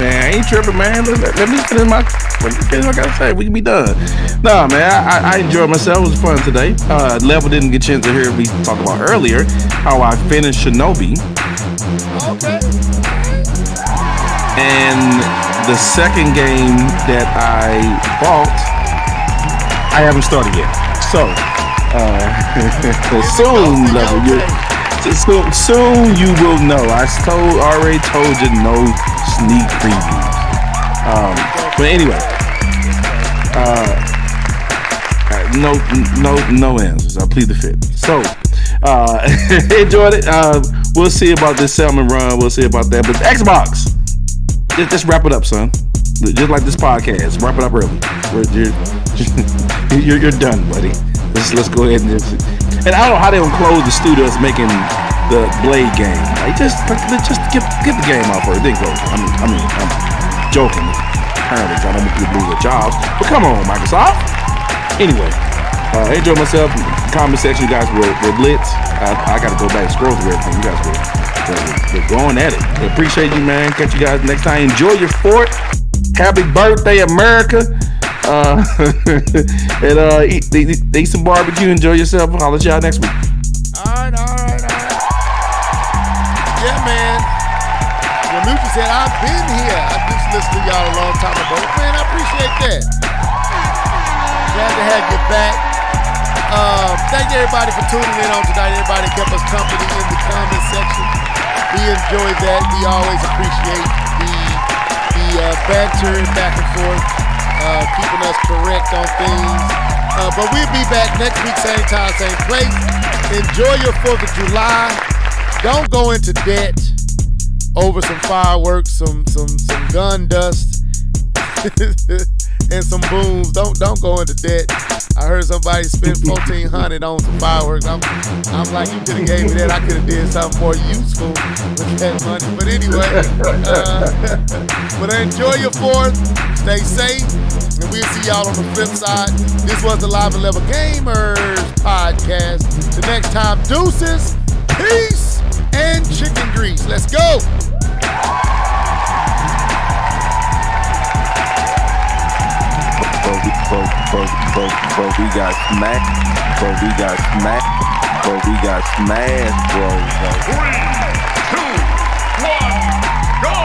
I ain't tripping, man. Let me finish what I gotta say. We can be done. Nah, man, I enjoyed myself. It was fun today. Level didn't get a chance to hear me talk about earlier how I finished Shinobi. Okay. And the second game that I bought, I haven't started yet. So, soon, Level, soon you will know. I already told you no sneak previews. But anyway, no answers. I plead the fifth. So, enjoyed it. We'll see about this Salmon Run. We'll see about that. But the Xbox, just wrap it up, son. Just like this podcast, wrap it up early. You're done, buddy. Let's go ahead and I don't know how they gonna close the studios making the Blade game. Like just get the game out first, then close it. I mean, I'm joking. Apparently, I don't want people to lose their jobs. But come on, Microsoft. Anyway, I enjoyed myself. Comment section, you guys were lit. I got to go back and scroll through everything. You guys were going at it. I appreciate you, man. Catch you guys next time. Enjoy your 4th. Happy birthday, America. And eat some barbecue. Enjoy yourself. I'll let y'all next week. All right. Yeah, man. Well, Nucci said, I've been here. I just listened to y'all a long time ago. Man, I appreciate that. Glad to have you back. Thank everybody for tuning in on tonight. Everybody kept us company in the comment section. We enjoyed that. We always appreciate the bantering back and forth, keeping us correct on things. But we'll be back next week, same time, same place. Enjoy your 4th of July. Don't go into debt over some fireworks, some gun dust, and some booms. Don't go into debt. I heard somebody spent $1,400 on some fireworks. I'm like, you could have gave me that. I could have did something more useful with that money. But anyway, but enjoy your 4th. Stay safe, and we'll see y'all on the flip side. This was the Live and Level Gamers podcast. The next time, deuces, peace, and chicken grease. Let's go. But we got smacked. But we got smacked. But we got smashed, bro. 3, 2, 1, go!